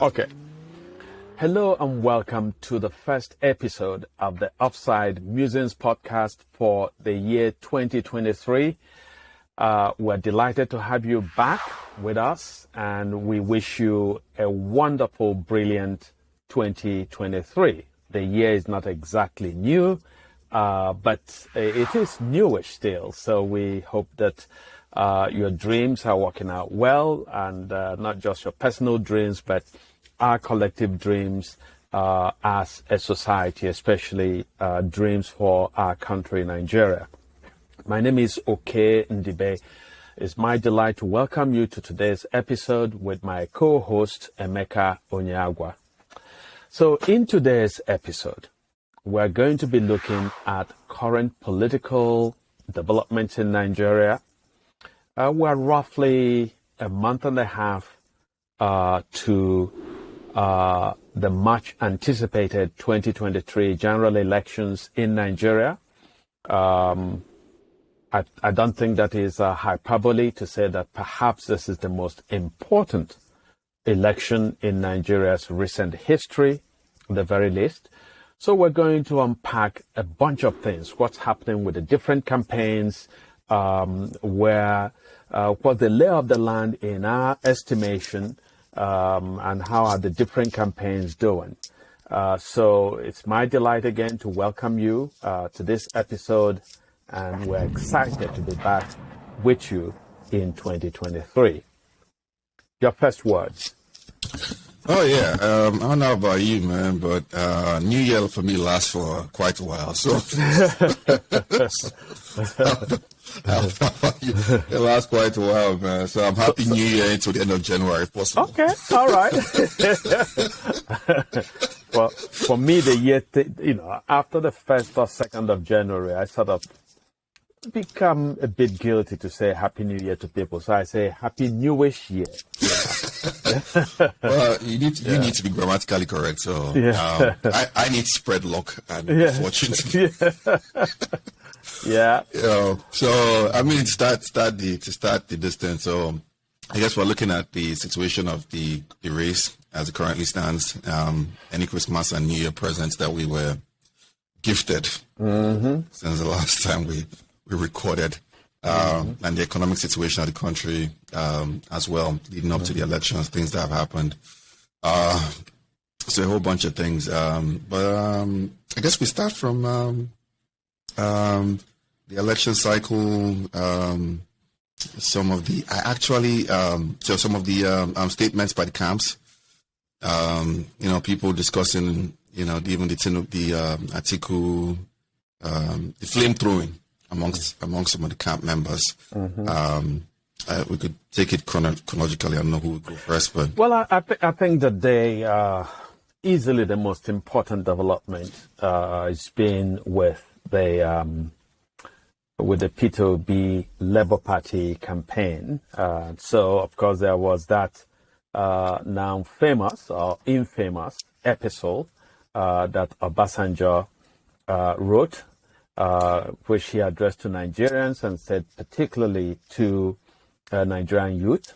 Okay. Hello and welcome to the first episode of the Offside Musings Podcast for the year 2023. We're delighted to have you back with us, and we wish you a wonderful, brilliant 2023. The year is not exactly new, but it is newish still. So we hope that your dreams are working out well, and not just your personal dreams, but our collective dreams as a society, especially dreams for our country, Nigeria. My name is Okey Ndibe. It's my delight to welcome you to today's episode with my co-host, Emeka Okey. So in today's episode, we're going to be looking at current political developments in Nigeria. We're roughly a month and a half to the much anticipated 2023 general elections in Nigeria. I don't think that is a hyperbole to say that perhaps this is the most important election in Nigeria's recent history, at the very least. So we're going to unpack a bunch of things. What's happening with the different campaigns, what's the lay of the land in our estimation, and how are the different campaigns doing. So it's my delight again to welcome you to this episode, and we're excited to be back with you in 2023. Your first words. Oh yeah, I don't know about you, man, but New Year for me lasts for quite a while. So it lasts quite a while, man. So I'm happy New Year until the end of January, if possible. Okay, all right. Well, for me, the year, after the 1st or 2nd of January, I sort of become a bit guilty to say Happy New Year to people. So I say Happy Newish Year. Well, you need to be grammatically correct. So I need spread luck and fortune. Yeah. So I mean, to start the distance. So I guess we're looking at the situation of the race as it currently stands. Any Christmas and New Year presents that we were gifted since the last time we recorded, and the economic situation of the country as well, leading up to the elections, things that have happened. So a whole bunch of things. But I guess we start from the election cycle. Some of the statements by the camps. People discussing, even the Atiku, the flame throwing amongst some of the camp members. We could take it chronologically. I don't know who would go first, but I think that they easily the most important development has been with the Peter Obi Labour Party campaign. So of course there was that now famous or infamous episode that Obasanjo wrote, which he addressed to Nigerians and said particularly to Nigerian youth.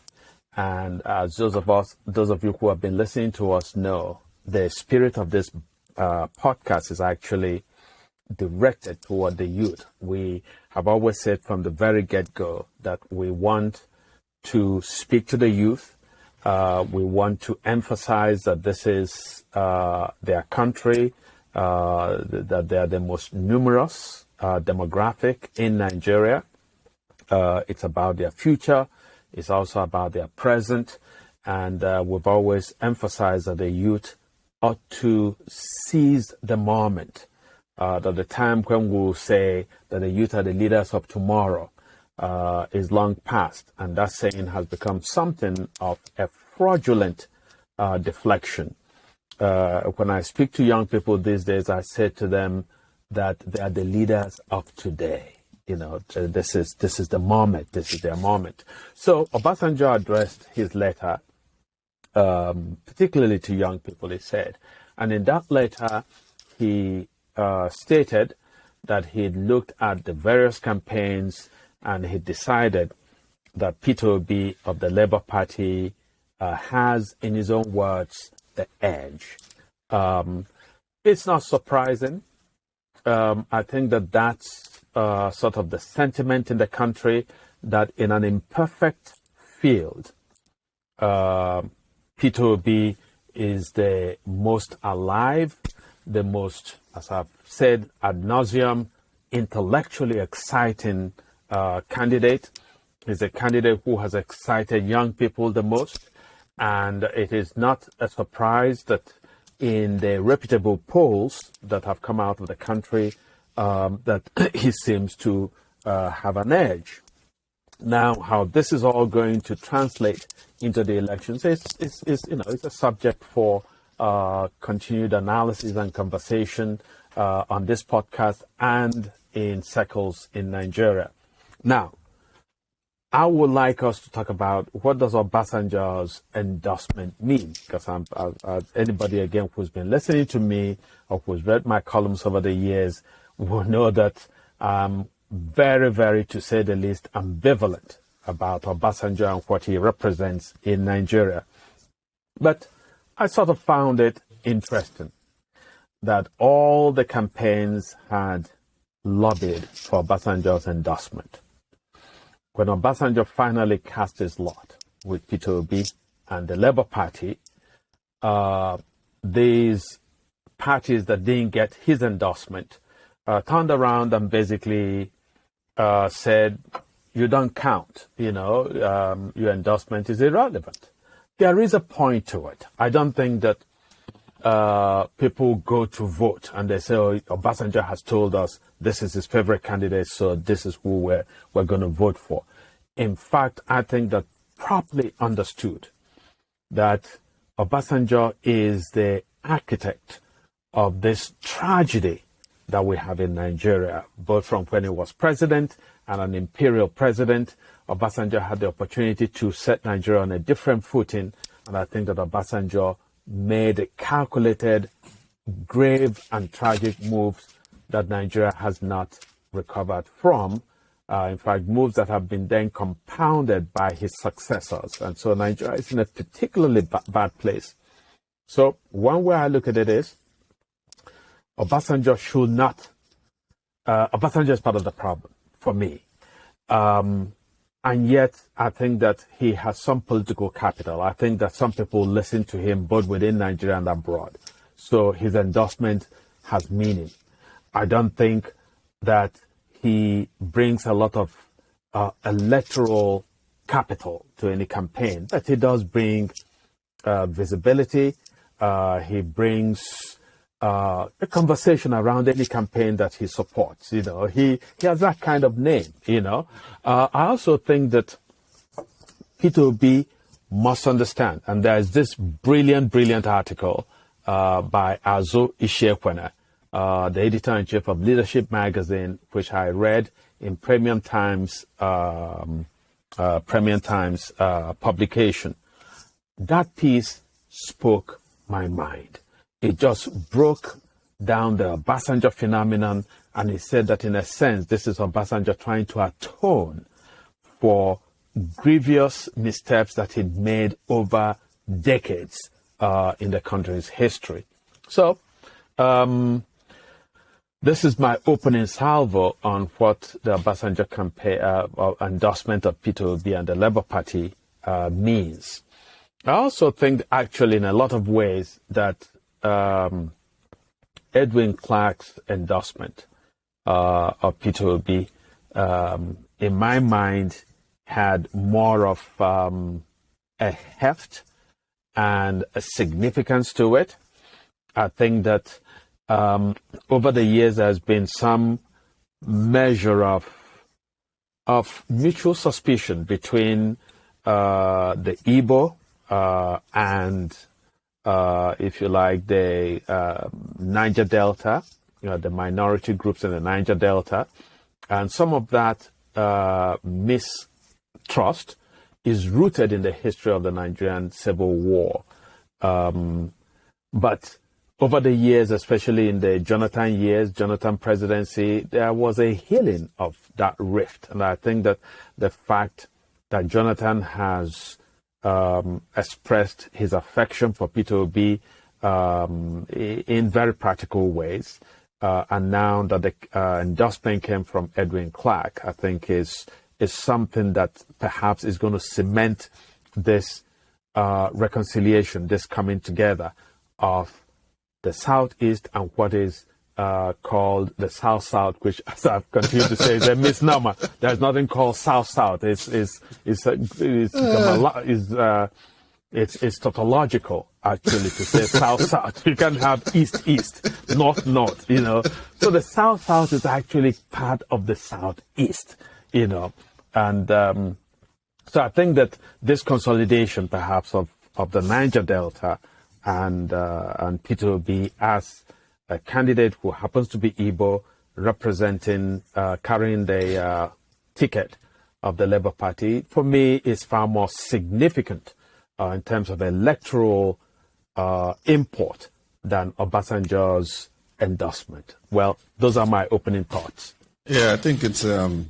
And as those of you who have been listening to us know, the spirit of this podcast is actually directed toward the youth. We have always said from the very get-go that we want to speak to the youth. We want to emphasize that this is their country, that they are the most numerous demographic in Nigeria. It's about their future. It's also about their present. And we've always emphasized that the youth ought to seize the moment. That the time when we'll say that the youth are the leaders of tomorrow is long past. And that saying has become something of a fraudulent deflection. When I speak to young people these days, I say to them that they are the leaders of today. This is the moment. This is their moment. So Obasanjo addressed his letter, particularly to young people, he said. And in that letter, he stated that he looked at the various campaigns and he decided that Peter Obi of the Labour Party has, in his own words, the edge. It's not surprising. I think that that's sort of the sentiment in the country, that in an imperfect field, Peter Obi is the most alive, the most, as I've said ad nauseum, intellectually exciting candidate. He's a candidate who has excited young people the most. And it is not a surprise that in the reputable polls that have come out of the country, that he seems to have an edge. Now, how this is all going to translate into the elections is it's a subject for continued analysis and conversation on this podcast and in circles in Nigeria. Now, I would like us to talk about what does Obasanjo's endorsement mean, because anybody again who's been listening to me or who's read my columns over the years will know that I'm very, very, to say the least, ambivalent about Obasanjo and what he represents in Nigeria. But I sort of found it interesting that all the campaigns had lobbied for Obasanjo's endorsement. When Obasanjo finally cast his lot with Peter Obi and the Labour Party, these parties that didn't get his endorsement turned around and basically said, you don't count, your endorsement is irrelevant. There is a point to it. I don't think that people go to vote and they say, oh, Obasanjo has told us this is his favorite candidate, so this is who we're going to vote for. In fact, I think that properly understood that Obasanjo is the architect of this tragedy that we have in Nigeria, both from when he was president and an imperial president. Obasanjo had the opportunity to set Nigeria on a different footing, and I think that Obasanjo made calculated, grave and tragic moves that Nigeria has not recovered from. In fact, moves that have been then compounded by his successors. And so Nigeria is in a particularly bad place. So one way I look at it is, Obasanjo should not, Obasanjo is part of the problem for me. And yet I think that he has some political capital. I think that some people listen to him both within Nigeria and abroad. So his endorsement has meaning. I don't think that he brings a lot of electoral capital to any campaign, but he does bring visibility. He brings a conversation around any campaign that he supports. He has that kind of name. I also think that Peter Obi must understand, and there's this brilliant article by Azo Ishekwene, the editor-in-chief of Leadership magazine, which I read in Premium Times publication. That piece spoke my mind. It just broke down the Obasanjo phenomenon, and he said that in a sense, this is Obasanjo trying to atone for grievous missteps that he'd made over decades in the country's history. So, this is my opening salvo on what the Obasanjo campaign endorsement of Peter Obi and the Labour Party means. I also think, actually, in a lot of ways, that Edwin Clark's endorsement of Peter Obi, in my mind, had more of a heft and a significance to it. I think that over the years, there's been some measure of mutual suspicion between the Ibo and, if you like, the Niger Delta, the minority groups in the Niger Delta. And some of that mistrust is rooted in the history of the Nigerian Civil War. But over the years, especially in the Jonathan presidency, there was a healing of that rift. And I think that the fact that Jonathan has expressed his affection for Peter Obi in very practical ways. And now that the endorsement came from Edwin Clark, I think is something that perhaps is going to cement this reconciliation, this coming together of the Southeast and what is called the South-South, which, as I've continued to say, is a misnomer. There's nothing called South-South. It's tautological, actually, to say South-South. You can't have East-East, North-North, So the South-South is actually part of the Southeast, And so I think that this consolidation, perhaps, of the Niger Delta and Peter Obi as a candidate who happens to be Ibo, representing, carrying the ticket of the Labour Party, for me, is far more significant in terms of electoral import than Obasanjo's endorsement. Well, those are my opening thoughts. Yeah, I think it's with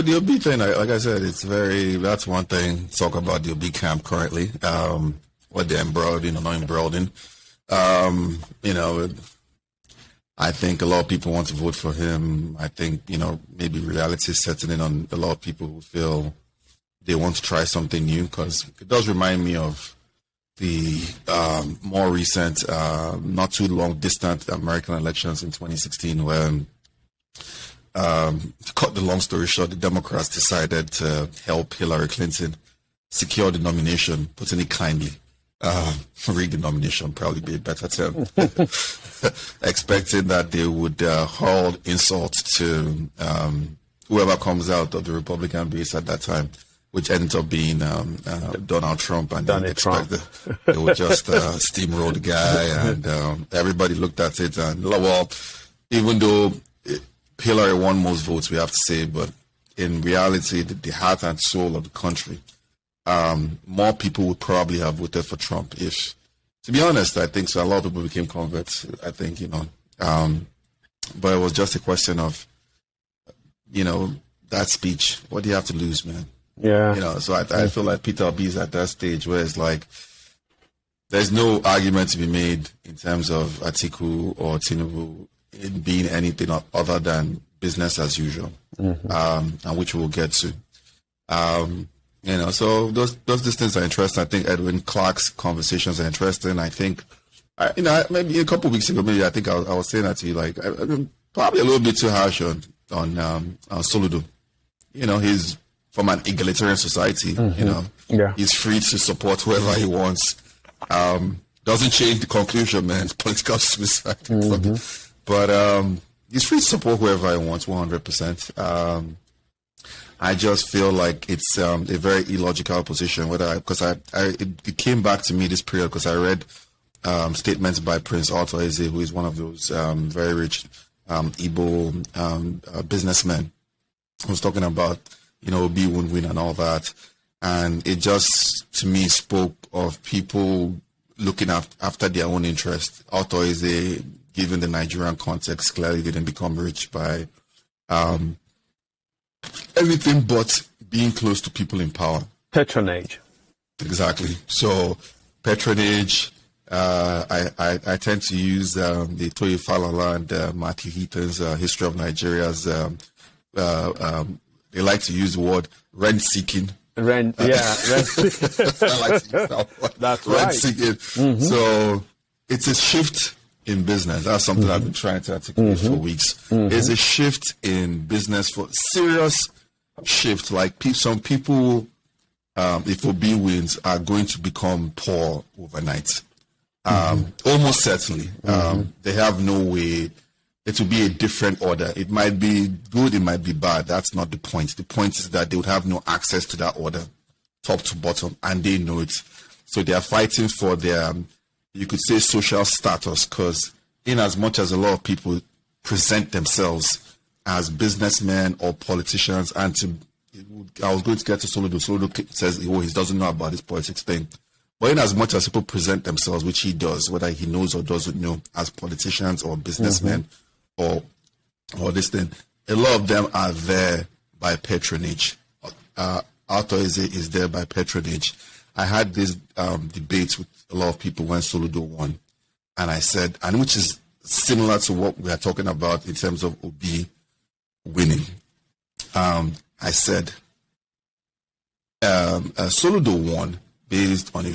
the Obi thing, like I said, that's one thing. Talk about the Obi camp currently, what they're embroiled in or not embroiled in. I think a lot of people want to vote for him. I think, maybe reality is setting in on a lot of people who feel they want to try something new, because it does remind me of the more recent, not too long distant American elections in 2016, when, to cut the long story short, the Democrats decided to help Hillary Clinton secure the nomination, putting it kindly. Rig the nomination, probably be a better term. Expecting that they would hurl insults to whoever comes out of the Republican base at that time, which ended up being Donald Trump, and they expected they would just steamroll the guy, and everybody looked at it, and well, even though Hillary won most votes, we have to say, but in reality, the heart and soul of the country, more people would probably have voted for Trump if, to be honest, I think so. A lot of people became converts, I think, but it was just a question of, that speech. What do you have to lose, man? Yeah. So I feel like Peter Obi is at that stage where it's like, there's no argument to be made in terms of Atiku or Tinubu in being anything other than business as usual, and which we'll get to. So those things are interesting. I think Edwin Clark's conversations are interesting. I think, maybe a couple of weeks ago, maybe I think I was saying that to you, like, probably a little bit too harsh on Soludo. He's from an egalitarian society. He's free to support whoever he wants. Doesn't change the conclusion, man. It's political suicide. But he's free to support whoever he wants, 100%. I just feel like it's a very illogical position. Because it came back to me this period because I read statements by Prince Arthur Eze, who is one of those very rich Ibo businessmen, who's talking about Obi won't win and all that, and it just to me spoke of people looking after their own interest. Arthur Eze, given the Nigerian context, clearly didn't become rich by anything but being close to people in power. Patronage. Exactly. So patronage. I tend to use the Toye Falala and Matthew Heaton's History of Nigeria's. They like to use the word rent-seeking. Rent. I like to use that word. That's rent-seeking. So it's a shift in business. That's something I've been trying to articulate for weeks. It's a shift in business, for serious shift. Like some people, if Obi wins, are going to become poor overnight. Almost certainly. They have no way. It will be a different order. It might be good, it might be bad. That's not the point. The point is that they would have no access to that order, top to bottom, and they know it. So they are fighting for their, you could say, social status, because in as much as a lot of people present themselves as businessmen or politicians, and I was going to get to Soludo. Soludo says, he doesn't know about this politics thing. But in as much as people present themselves, which he does, whether he knows or doesn't know, as politicians or businessmen or this thing, a lot of them are there by patronage. Arthur is there by patronage. I had this debates with a lot of people when Soludo won, and I said, and which is similar to what we are talking about in terms of Obi winning. I said Soludo won based on a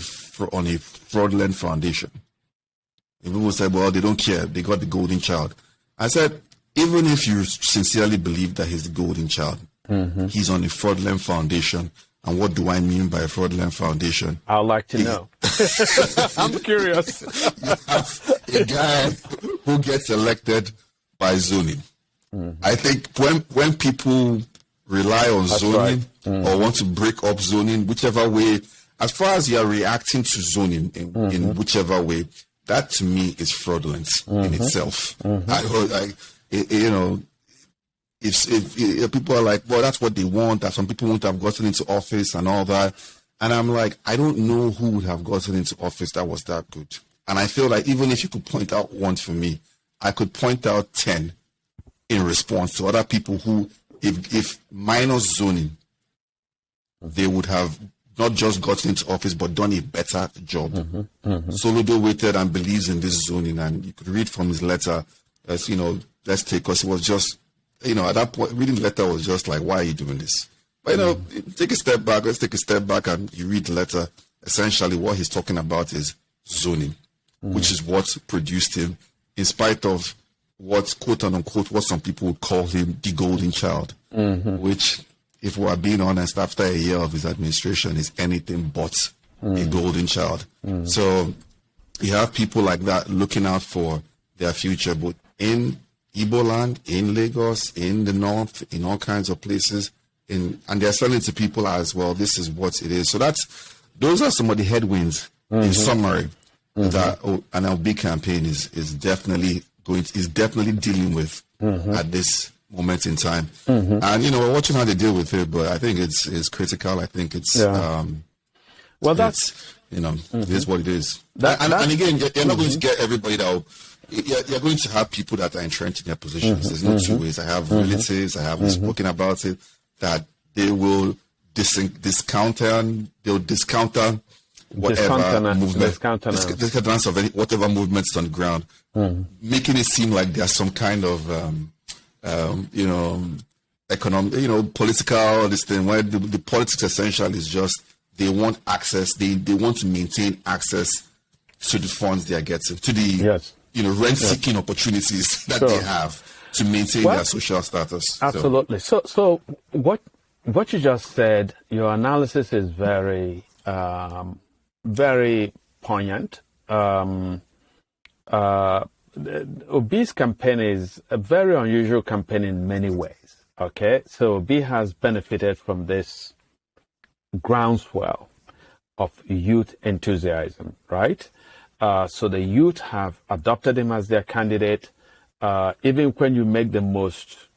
fraudulent foundation. And people said, well, they don't care. They got the golden child. I said, even if you sincerely believe that he's the golden child, he's on a fraudulent foundation. And what do I mean by a fraudulent foundation? I'd like to know. I'm curious. You have a guy who gets elected by zoning. I think when people rely on zoning or want to break up zoning, whichever way, as far as you are reacting to zoning in whichever way, that to me is fraudulent in itself. If people are like, well, that's what they want, that some people won't have gotten into office and all that. And I'm like, I don't know who would have gotten into office that was that good. And I feel like even if you could point out one for me, I could point out 10 in response to other people who, if minus zoning, they would have not just gotten into office, but done a better job. Soludo waited and believes in this zoning. And you could read from his letter, as let's take, because it was just, at that point, reading the letter was just like, why are you doing this? But, take a step back. Let's take a step back and you read the letter. Essentially, what he's talking about is zoning, which is what produced him, in spite of what, quote unquote, what some people would call him the golden child, which, if we are being honest, after a year of his administration, is anything but a golden child. So you have people like that looking out for their future, but in Igbo land, in Lagos, in the north, in all kinds of places, and they're selling to people as well. This is what it is. So those are some of the headwinds. In summary, that an LB campaign is definitely dealing with at this moment in time. And we're watching how they deal with it, but I think it's critical. I think it's well, that's it is what it is. And again, you're not going to get everybody that. You're going to have people that are entrenched in their positions. There's no two ways. I have relatives, I have spoken about it, that they will discount whatever movement, of whatever movements on the ground, making it seem like there's some kind of economic, political this thing, where the politics essentially is just they want access, they want to maintain access to the funds they are getting, to the rent-seeking opportunities that they have to maintain their social status. Absolutely. So what you just said, your analysis is very, very poignant. Obi's campaign is a very unusual campaign in many ways. Okay, so Obi has benefited from this groundswell of youth enthusiasm, right? So the youth have adopted him as their candidate, even when you make the most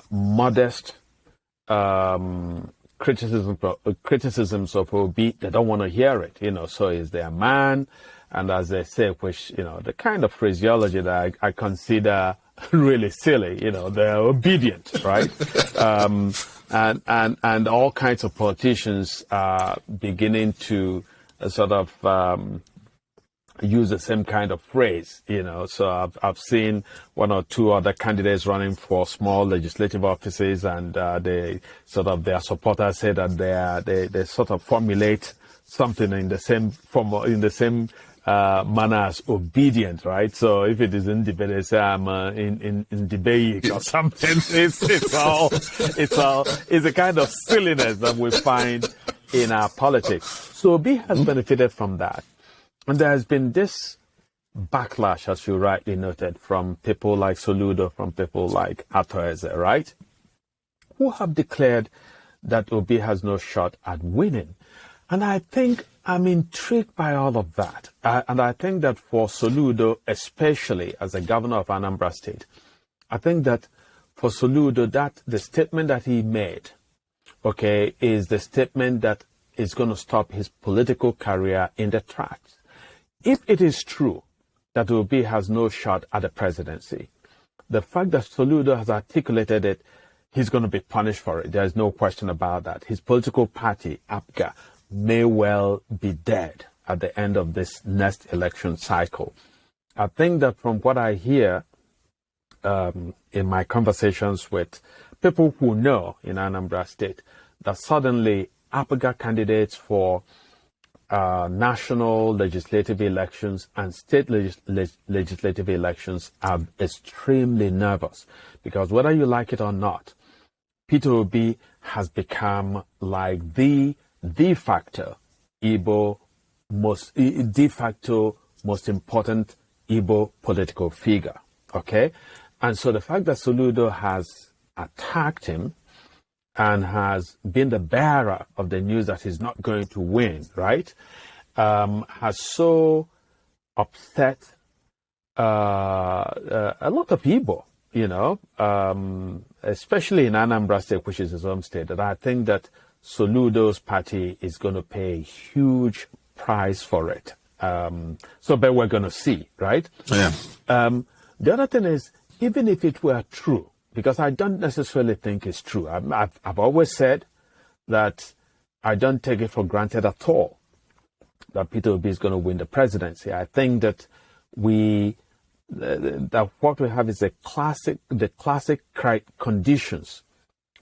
modest criticisms of Obi, they don't want to hear it, so he's their man. And as they say, which, the kind of phraseology that I consider really silly, they're obedient, right? And all kinds of politicians are beginning to sort of use the same kind of phrase, So I've seen one or two other candidates running for small legislative offices, and their supporters say that they sort of formulate something in the same manner as obedient, right? So if it is in debate, they say I'm in debate or something. It's a kind of silliness that we find in our politics. So Obi has benefited from that. And there has been this backlash, as you rightly noted, from people like Soludo, from people like Atiku, right? Who have declared that Obi has no shot at winning. And I think I'm intrigued by all of that. And I think that for Soludo, especially as a governor of Anambra State, I think that for Soludo, that the statement that he made, is the statement that is going to stop his political career in the tracks. If it is true that Obi has no shot at the presidency, the fact that Soludo has articulated it, he's going to be punished for it. There's no question about that. His political party, APGA, may well be dead at the end of this next election cycle. I think that from what I hear in my conversations with people who know in Anambra State, that suddenly APGA candidates for national legislative elections and state legislative elections are extremely nervous, because whether you like it or not, Peter Obi has become like the de facto most important Ibo political figure. Okay, and so the fact that Soludo has attacked him and has been the bearer of the news that he's not going to win, right, has so upset a lot of people, especially in Anambra State, which is his home state, that I think that Soludo's party is going to pay a huge price for it. But we're going to see, right? Yeah. The other thing is, even if it were true, because I don't necessarily think it's true. I've always said that I don't take it for granted at all that Peter Obi is going to win the presidency. I think that that what we have is the classic conditions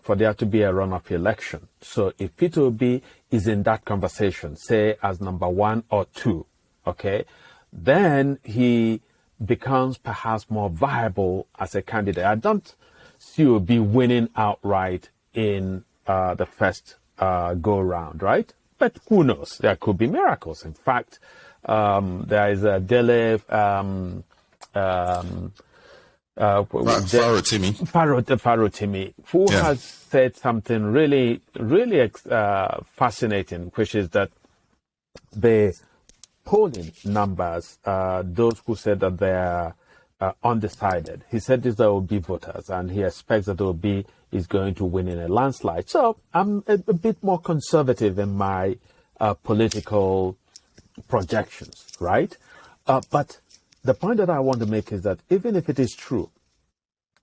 for there to be a runoff election. So if Peter Obi is in that conversation, say as number 1 or 2, okay, then he becomes perhaps more viable as a candidate. I don't see Obi winning outright in the first go round, right? But who knows? There could be miracles. In fact, there is a Dele Farotimi, who has said something really, really fascinating, which is that the polling numbers, those who said that they are undecided, he said there will be voters, and he expects that Obi is going to win in a landslide. So I'm a bit more conservative in my political projections, right? But the point that I want to make is that even if it is true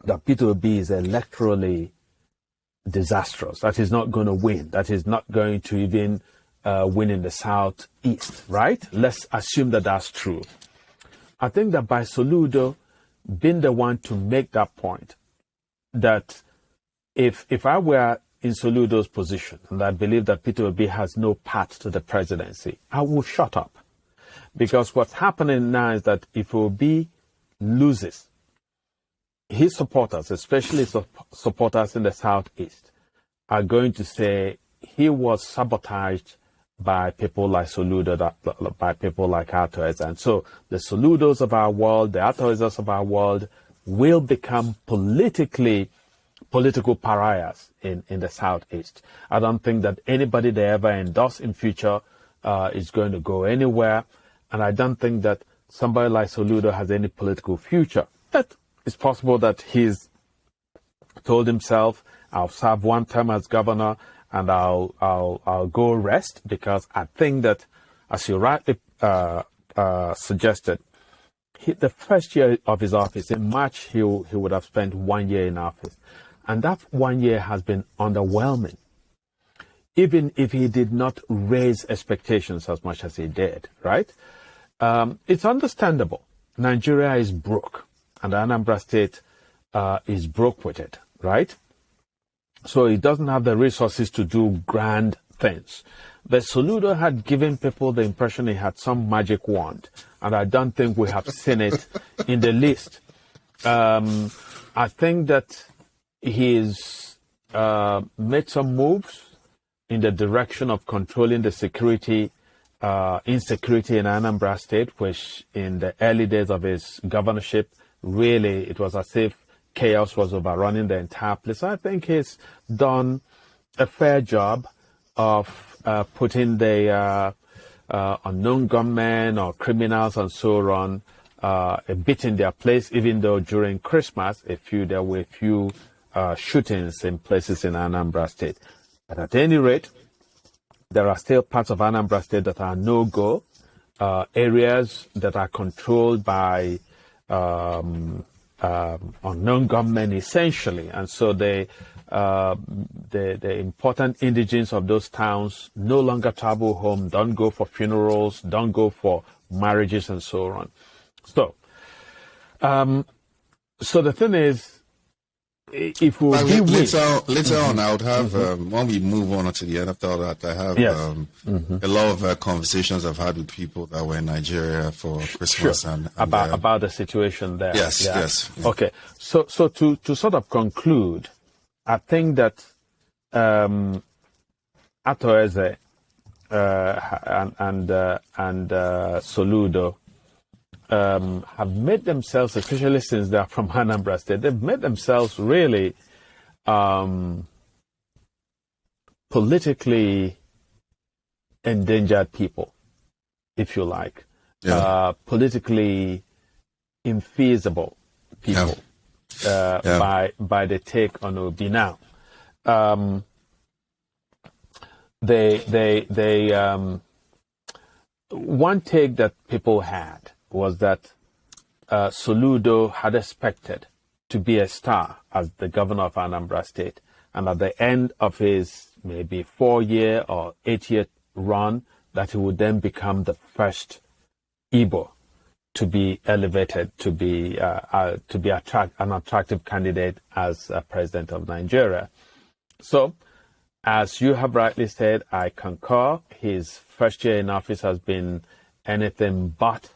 that Peter Obi is electorally disastrous, that he's not going to win, that he's not going to even win in the southeast, right? Let's assume that that's true. I think that by Soludo being the one to make that point, that if I were in Soludo's position and I believe that Peter Obi has no path to the presidency, I will shut up. Because what's happening now is that if Obi loses, his supporters, especially supporters in the southeast, are going to say he was sabotaged by people like Soludo, by people like Artois. And so the Soludos of our world, the Artois of our world will become political pariahs in the southeast. I don't think that anybody they ever endorse in future is going to go anywhere. And I don't think that somebody like Soludo has any political future. But it's possible that he's told himself, I'll serve one term as governor and I'll go rest, because I think that, as you rightly suggested, the first year of his office, in March, he would have spent 1 year in office. And that 1 year has been underwhelming, even if he did not raise expectations as much as he did, right? It's understandable. Nigeria is broke, and Anambra State is broke with it, right? So he doesn't have the resources to do grand things. But Soludo had given people the impression he had some magic wand, and I don't think we have seen it in the least. I think that he's made some moves in the direction of controlling the insecurity in Anambra State, which in the early days of his governorship, really, it was as if chaos was overrunning the entire place. I think he's done a fair job of putting the unknown gunmen or criminals and so on a bit in their place, even though during Christmas there were a few shootings in places in Anambra State. But at any rate, there are still parts of Anambra State that are no-go, areas that are controlled by unknown gunmen, essentially. And so the the important indigents of those towns no longer travel home, don't go for funerals, don't go for marriages, and so on. So, so the thing is, if we later on, I would have when we move on to the end after all that, I have a lot of conversations I've had with people that were in Nigeria for Christmas and about the situation there. Yes. Okay, so to sort of conclude, I think that Atoeze and Soludo have made themselves, especially since they're from Anambra State, they've made themselves really politically endangered people, if you like, politically infeasible people by the take on Obi now. One take that people had was that Soludo had expected to be a star as the governor of Anambra State, and at the end of his maybe 4-year or 8-year run, that he would then become the first Ibo to be elevated to be an attractive candidate as president of Nigeria. So, as you have rightly said, I concur. His first year in office has been anything but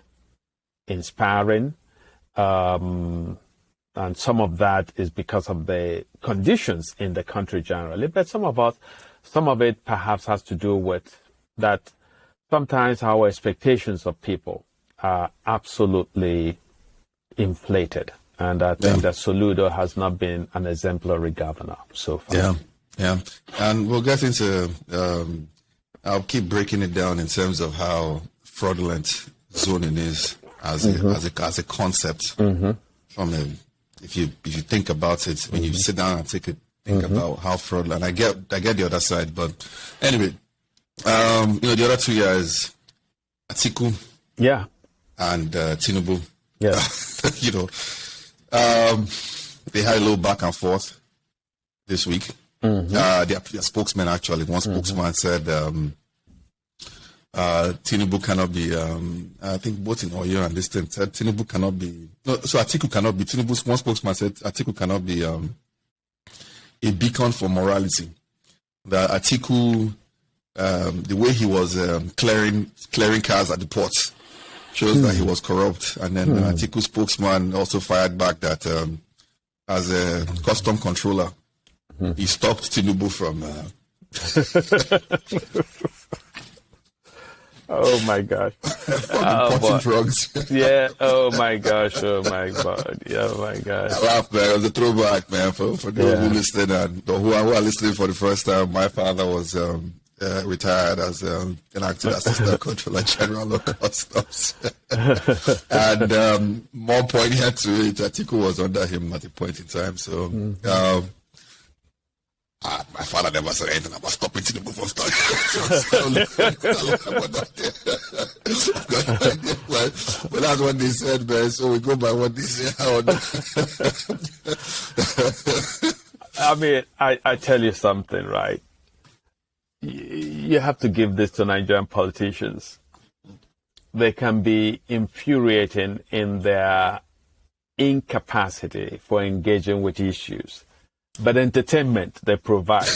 inspiring, and some of that is because of the conditions in the country generally. But some of it perhaps has to do with that. Sometimes our expectations of people are absolutely inflated, and I think that Soludo has not been an exemplary governor so far. Yeah, and we'll get into. I'll keep breaking it down in terms of how fraudulent zoning is as a concept. From if you think about it, when you sit down and think about how fraudulent. I get the other side, but anyway, the other 2 years, Atiku, and Tinubu, they had a little back and forth this week. Their spokesman, actually, one spokesman said Tinubu cannot be, I think both in Oyo and this thing said Tinubu cannot be, so Atiku cannot be, Tinubu's one spokesman said Atiku cannot be a beacon for morality. That Atiku, the way he was clearing cars at the ports shows that he was corrupt. And then Atiku's spokesman also fired back that as a custom controller, he stopped Tinubu from. Oh my gosh! Importing drugs. Oh my gosh! Oh my God! Oh my gosh! I laugh, man. It was a throwback, man. For those who listened and who are listening for the first time, my father was retired as an acting assistant controller general of customs, and more poignant to it, Atiku was under him at a point in time. So. My father never said anything about stopping Tinubu from starting. But that's what they said, man. So we go by what they say. I mean, I tell you something, right? You have to give this to Nigerian politicians. They can be infuriating in their incapacity for engaging with issues. But entertainment they provide,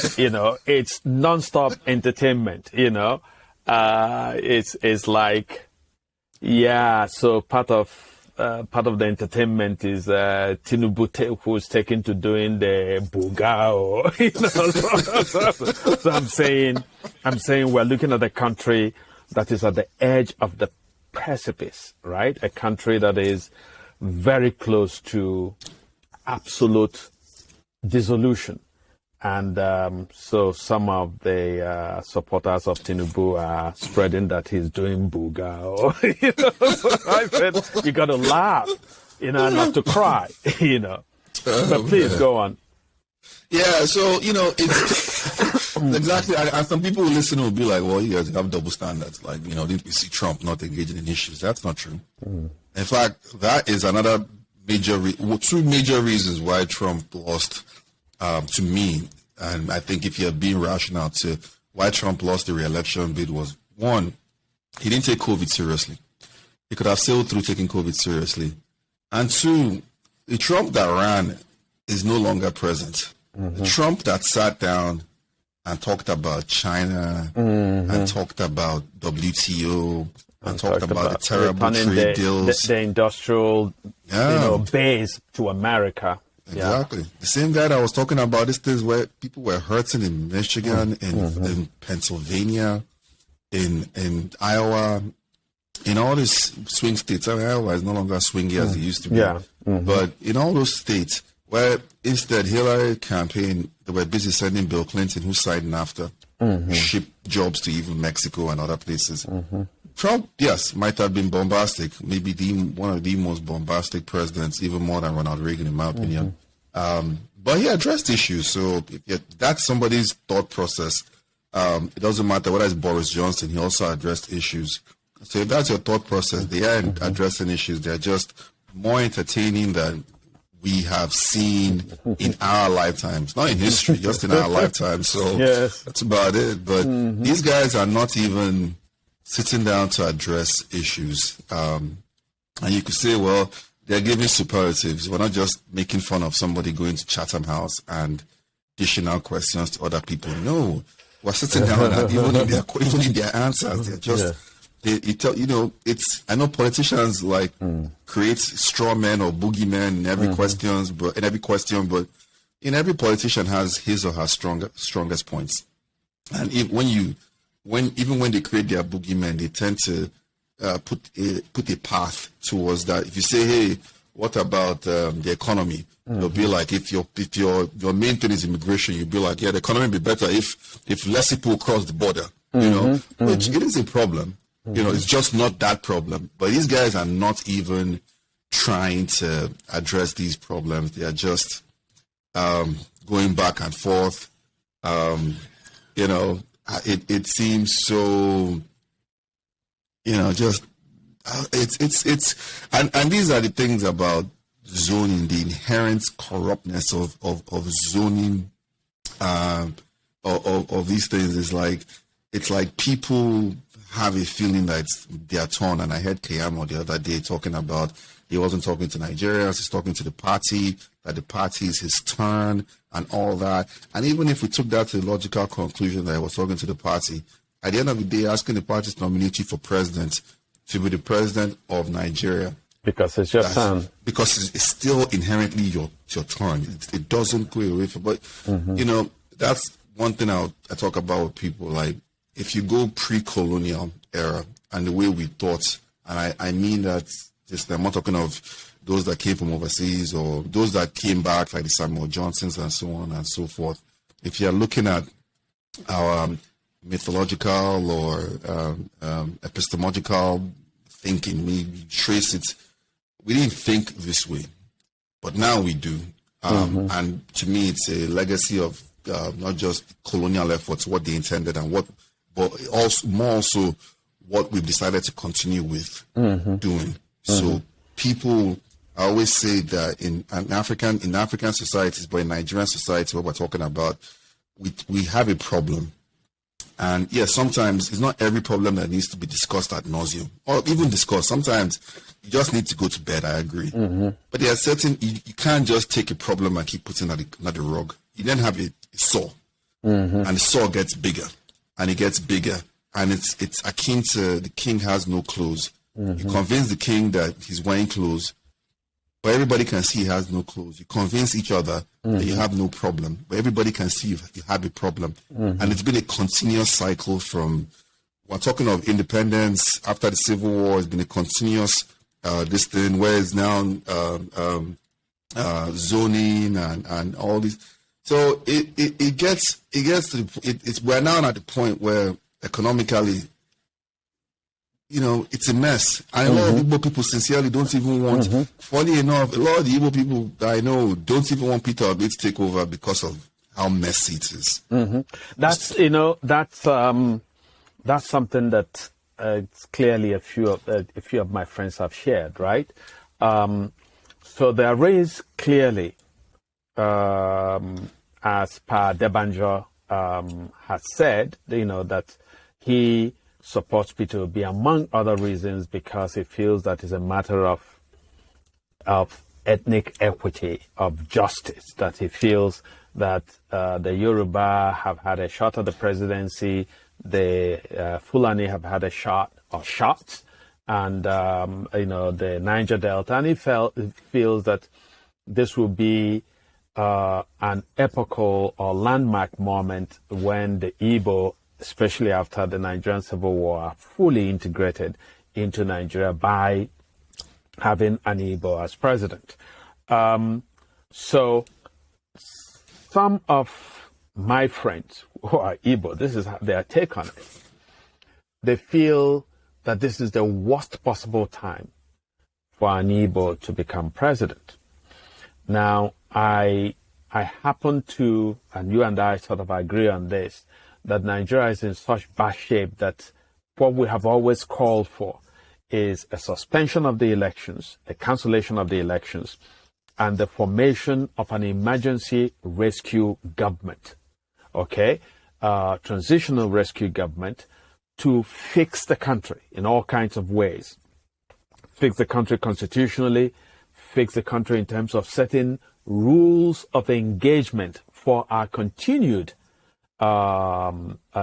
it's non-stop entertainment, it's like, so part of the entertainment is Tinubu who's taken to doing the bugao, So I'm saying we're looking at a country that is at the edge of the precipice, right? A country that is very close to absolute dissolution, and so some of the supporters of Tinubu are spreading that he's doing booga, So I said you got to laugh, not to cry, But please go on. Yeah, so it's exactly. And some people who listen will be like, "Well, you guys have double standards." Like, did we see Trump not engaging in issues? That's not true. In fact, that is another two major reasons why Trump lost to me, and I think if you're being rational, to why Trump lost the re-election bid was, one, he didn't take COVID seriously. He could have sailed through taking COVID seriously. And two, the Trump that ran is no longer present. The Trump that sat down and talked about China and talked about WTO and talked about the terrible trade deals. The industrial base to America. Exactly. The same guy that was talking about these things where people were hurting in Michigan, in Pennsylvania, in Iowa, in all these swing states. I mean, Iowa is no longer swingy as it used to be. Yeah. But in all those states where instead Hillary campaign, they were busy sending Bill Clinton, who signed NAFTA, ship jobs to even Mexico and other places. Trump, yes, might have been bombastic, maybe one of the most bombastic presidents, even more than Ronald Reagan, in my opinion. But he addressed issues. So if that's somebody's thought process. It doesn't matter whether it's Boris Johnson, he also addressed issues. So if that's your thought process, they aren't addressing issues. They're just more entertaining than we have seen in our lifetimes. Not in history, just in our lifetimes. So that's about it. But these guys are not even sitting down to address issues. And you could say, well, they're giving superlatives. We're not just making fun of somebody going to Chatham House and dishing out questions to other people. No, we're sitting down and even in their answers, they're just... I know politicians like create straw men or boogeymen in every question, but in every politician has his or her strongest points. And even when they create their boogeymen, they tend to put a path towards that. If you say, hey, what about the economy? They'll be like, if your main thing is immigration, you'll be like, yeah, the economy will be better if less people cross the border, which it is a problem. It's just not that problem. But these guys are not even trying to address these problems. They are just going back and forth. It seems so, just and these are the things about zoning, the inherent corruptness of zoning, of these things. It's like people have a feeling that it's their turn. And I heard Keyamo the other day talking about he wasn't talking to Nigerians, he's talking to the party, that the party is his turn and all that. And even if we took that to the logical conclusion that he was talking to the party, at the end of the day, asking the party to nominate you for president to be the president of Nigeria. Because it's your turn. Because it's still inherently your turn. It doesn't go away from, but that's one thing I talk about with people. Like, if you go pre-colonial era and the way we thought, and I mean that I'm not talking of those that came from overseas or those that came back, like the Samuel Johnsons and so on and so forth. If you're looking at our mythological or epistemological thinking, we trace it. We didn't think this way, but now we do. And to me, it's a legacy of not just colonial efforts, what they intended and but also what we've decided to continue with doing. So people, I always say that in African societies, but in Nigerian society, what we're talking about, we have a problem. And yes, sometimes it's not every problem that needs to be discussed ad nauseum or even discussed. Sometimes you just need to go to bed. I agree. But there are certain, you can't just take a problem and keep putting it at the rug. You then have a saw, and the saw gets bigger. And it gets bigger, and it's akin to the king has no clothes. You convince the king that he's wearing clothes, but everybody can see he has no clothes. You convince each other that you have no problem, but everybody can see you have a problem. And it's been a continuous cycle from, we're talking of independence after the Civil War. It's been a continuous this thing where it's now zoning and all these. So it gets to we're now at the point where economically, it's a mess. And a lot of Igbo people sincerely don't even want. Funny enough, a lot of the Igbo people that I know don't even want Peter Obi to take over because of how messy it is. That's something that it's clearly a few of my friends have shared, right? So there is clearly as per Debanjo has said, that he supports Peter Obi, among other reasons, because he feels that it's a matter of ethnic equity, of justice, that he feels that the Yoruba have had a shot at the presidency, the Fulani have had a shot or shots, and the Niger Delta, and he feels that this will be an epochal or landmark moment when the Ibo, especially after the Nigerian Civil War, are fully integrated into Nigeria by having an Ibo as president. So some of my friends who are Ibo, this is their take on it. They feel that this is the worst possible time for an Ibo to become president. Now, I happen to, and you and I sort of agree on this, that Nigeria is in such bad shape that what we have always called for is a suspension of the elections, a cancellation of the elections, and the formation of an emergency rescue government, transitional rescue government to fix the country in all kinds of ways. Fix the country constitutionally, fix the country in terms of setting rules of engagement for our continued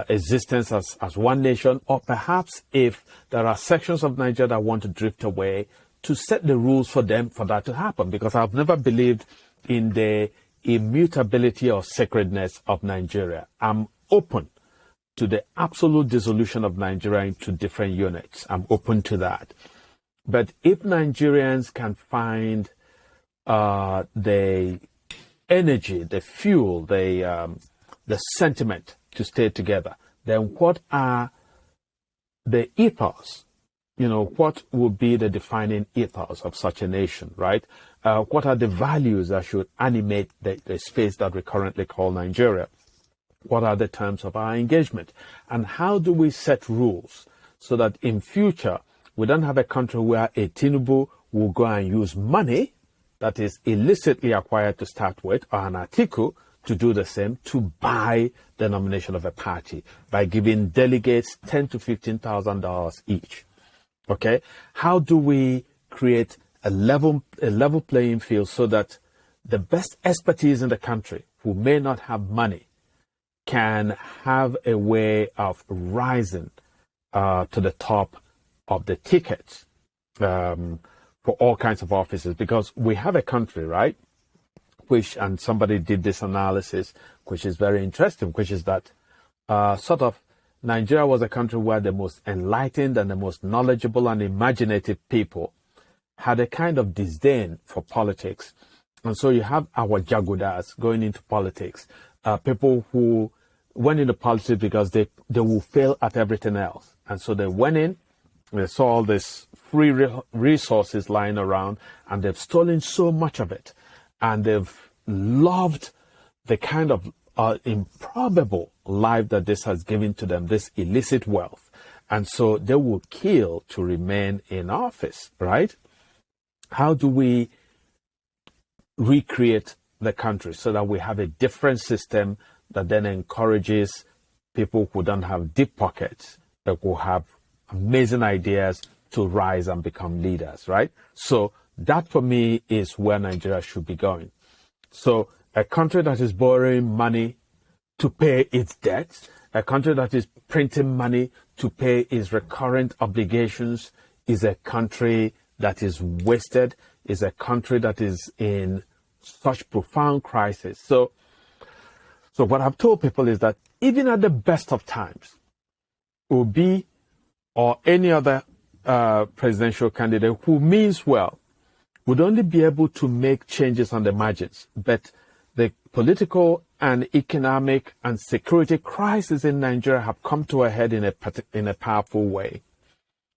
existence as one nation, or perhaps if there are sections of Nigeria that want to drift away, to set the rules for them for that to happen, because I've never believed in the immutability or sacredness of Nigeria. I'm open to the absolute dissolution of Nigeria into different units. I'm open to that. But if Nigerians can find the energy, the fuel, the sentiment to stay together, then what are the ethos? What would be the defining ethos of such a nation, right? What are the values that should animate the space that we currently call Nigeria? What are the terms of our engagement? And how do we set rules so that in future we don't have a country where a Tinubu will go and use money that is illicitly acquired to start with, or an Atiku to do the same, to buy the nomination of a party by giving delegates $10,000 to $15,000 each. Okay, how do we create a level playing field so that the best expertise in the country, who may not have money, can have a way of rising to the top of the tickets for all kinds of offices? Because we have a country, right, and somebody did this analysis, which is very interesting, which is that Nigeria was a country where the most enlightened and the most knowledgeable and imaginative people had a kind of disdain for politics. And so you have our jagudas going into politics, people who went into politics because they will fail at everything else. And so they went in, they saw all these free resources lying around, and they've stolen so much of it. And they've loved the kind of improbable life that this has given to them, this illicit wealth. And so they will kill to remain in office, right? How do we recreate the country so that we have a different system that then encourages people who don't have deep pockets, but who have amazing ideas, to rise and become leaders, right? So that for me is where Nigeria should be going. So a country that is borrowing money to pay its debts, a country that is printing money to pay its recurrent obligations, is a country that is wasted, is a country that is in such profound crisis. So what I've told people is that even at the best of times, Obi or any other presidential candidate who means well would only be able to make changes on the margins. But the political and economic and security crisis in Nigeria have come to a head in a powerful way.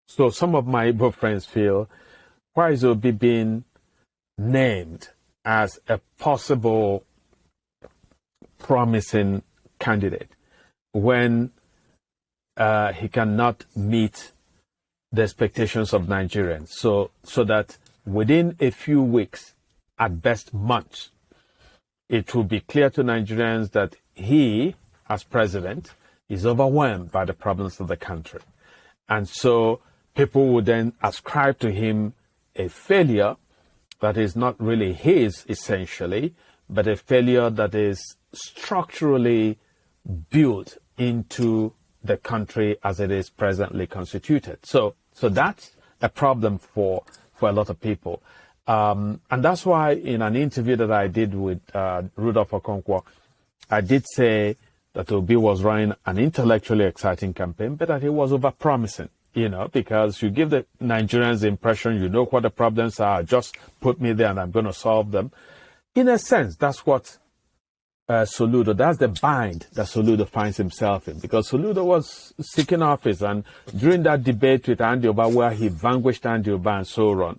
So some of my Ibo friends feel, why is Obi being named as a possible promising candidate when he cannot meet the expectations of Nigerians? So that within a few weeks, at best months, it will be clear to Nigerians that he, as president, is overwhelmed by the problems of the country. And so people would then ascribe to him a failure that is not really his, essentially, but a failure that is structurally built into the country as it is presently constituted. So that's a problem for a lot of people. And that's why in an interview that I did with Rudolph Okonkwo, I did say that Obi was running an intellectually exciting campaign, but that he was overpromising, because you give the Nigerians the impression you know what the problems are, just put me there and I'm going to solve them. In a sense, that's what Soludo, that's the bind that Soludo finds himself in, because Soludo was seeking office, and during that debate with Andy Oba, where he vanquished Andy Oba and so on,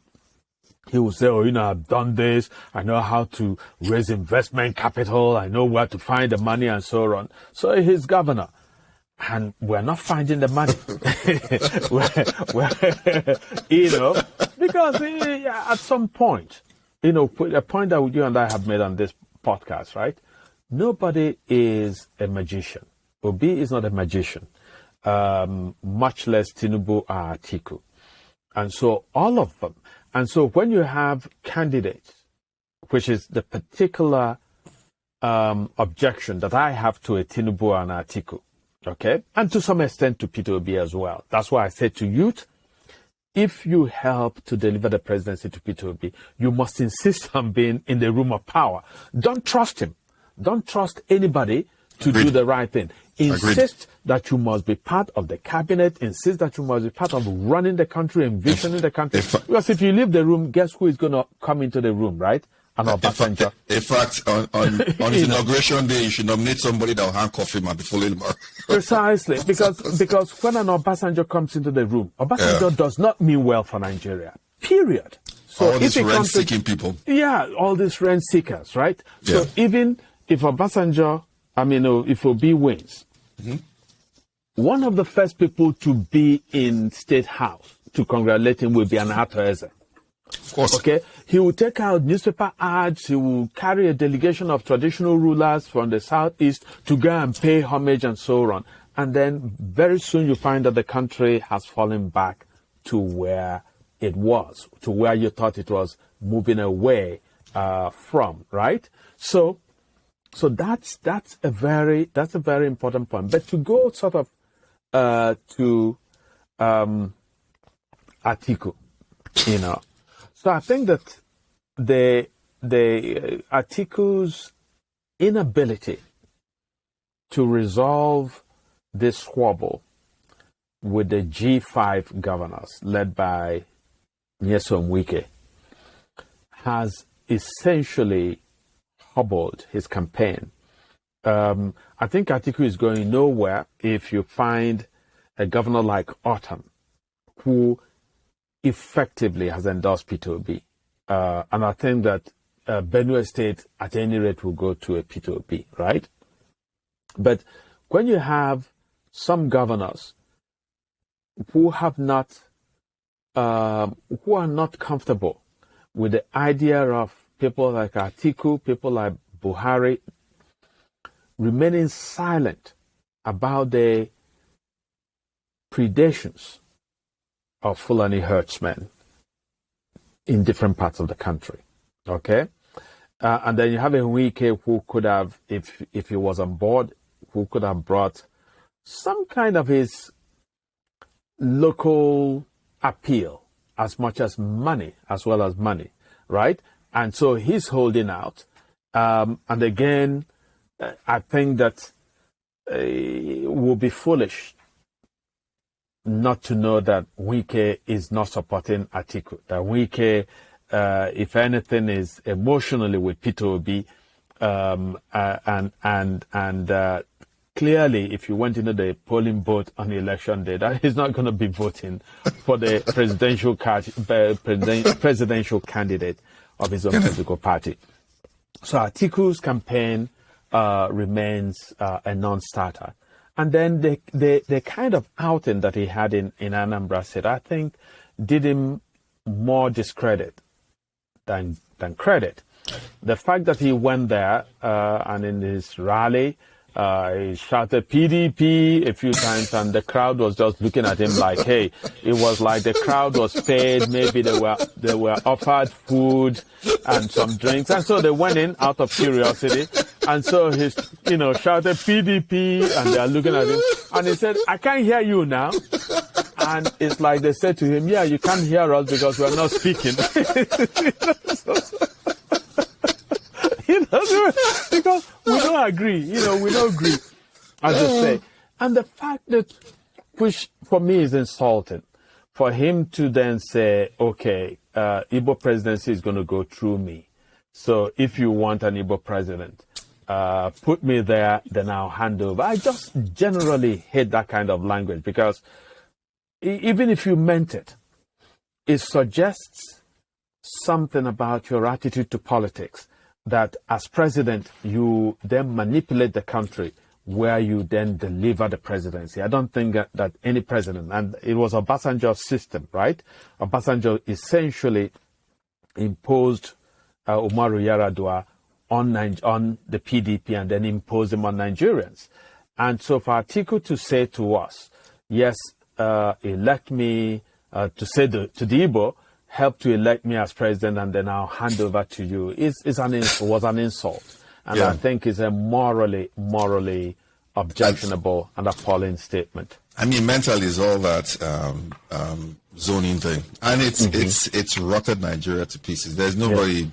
he will say, I've done this, I know how to raise investment capital, I know where to find the money and so on. So he's governor. And we're not finding the money. Because at some point, a point that you and I have made on this podcast, right? Nobody is a magician. Obi is not a magician, much less Tinubu or Atiku. And so all of them. And so when you have candidates, which is the particular objection that I have to a Tinubu and Atiku, okay, and to some extent to Peter Obi as well. That's why I said to youth, if you help to deliver the presidency to Peter Obi, you must insist on being in the room of power. Don't trust him. Don't trust anybody to do the right thing. Insist that you must be part of the cabinet. Insist that you must be part of running the country, envisioning the country. Because if you leave the room, guess who is going to come into the room, right? And Obasanjo. In fact, on his inauguration day, you should nominate somebody that will handcuff him and be following him. Precisely, because when an Obasanjo comes into the room, Obasanjo does not mean well for Nigeria. Period. So all these rent-seeking people. Yeah, all these rent seekers, right? Yeah. So even if if Obi wins, one of the first people to be in State House to congratulate him will be Anato Eze. Of course. Okay, he will take out newspaper ads. He will carry a delegation of traditional rulers from the southeast to go and pay homage and so on. And then very soon you find that the country has fallen back to where it was, to where you thought it was moving away from, right? So that's a very important point. But to go sort of to Atiku, So I think that the Atiku's inability to resolve this squabble with the G5 governors led by Nyesom Wike has essentially hobbled his campaign. I think Atiku is going nowhere if you find a governor like Autumn who effectively has endorsed Peter Obi. And I think that Benue State, at any rate, will go to a Peter Obi, right? But when you have some governors who are not comfortable with the idea of people like Atiku, people like Buhari, remaining silent about the predations of Fulani herdsmen in different parts of the country, okay? And then you have a Wike who could have, if he was on board, who could have brought some kind of his local appeal as much as money, as well as money, right? And so he's holding out. And again, I think that it will be foolish not to know that Wike is not supporting Atiku. That Wike, if anything, is emotionally with Peter Obi, and clearly, if you went into the polling booth on the election day, that he's not going to be voting for the presidential candidate of his own political party. So Atiku's campaign remains a non-starter. And then the kind of outing that he had in Anambra State, I think, did him more discredit than credit. The fact that he went there and in his rally, he shouted PDP a few times, and the crowd was just looking at him like, hey, it was like the crowd was paid. Maybe they were offered food and some drinks, and so they went in out of curiosity. And so he, shouted PDP, and they are looking at him, and he said, I can't hear you now. And it's like they said to him, yeah, you can't hear us because we're not speaking. Because we don't agree, we don't agree, as I say. And the fact that, which for me is insulting, for him to then say, okay, Ibo presidency is going to go through me. So if you want an Ibo president, put me there, then I'll hand over. I just generally hate that kind of language, because even if you meant it, it suggests something about your attitude to politics, that as president, you then manipulate the country where you then deliver the presidency. I don't think that any president, and it was Obasanjo's system, right? Obasanjo essentially imposed Umaru Yar'Adua on the PDP and then imposed him on Nigerians. And so for Atiku to say to us, yes, elect me, to say to the Ibo, help to elect me as president and then I'll hand over to you, was an insult. And I think it's a morally objectionable and appalling statement. I mean, mentally is all that zoning thing. And it's rotted Nigeria to pieces. There's nobody...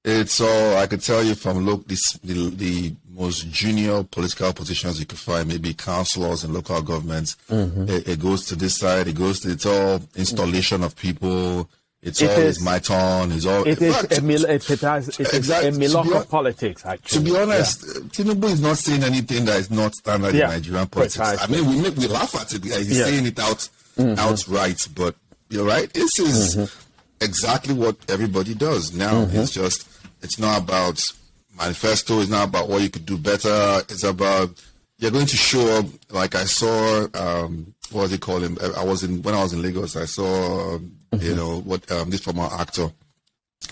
It's all, I could tell you from the most junior political positions you could find, maybe councillors and local governments. It goes to this side, it's all installation of people. It's always my turn. It's all. It is a Miloko politics, actually. To be honest, Tinubu is not saying anything that is not standard in Nigerian politics. Precisely. I mean, we laugh at it. He's saying it outright, but you're right. This is exactly what everybody does now. It's not about manifesto. It's not about what you could do better. It's about you're going to show up. Like I saw, what was he call him? When I was in Lagos, I saw. This former actor.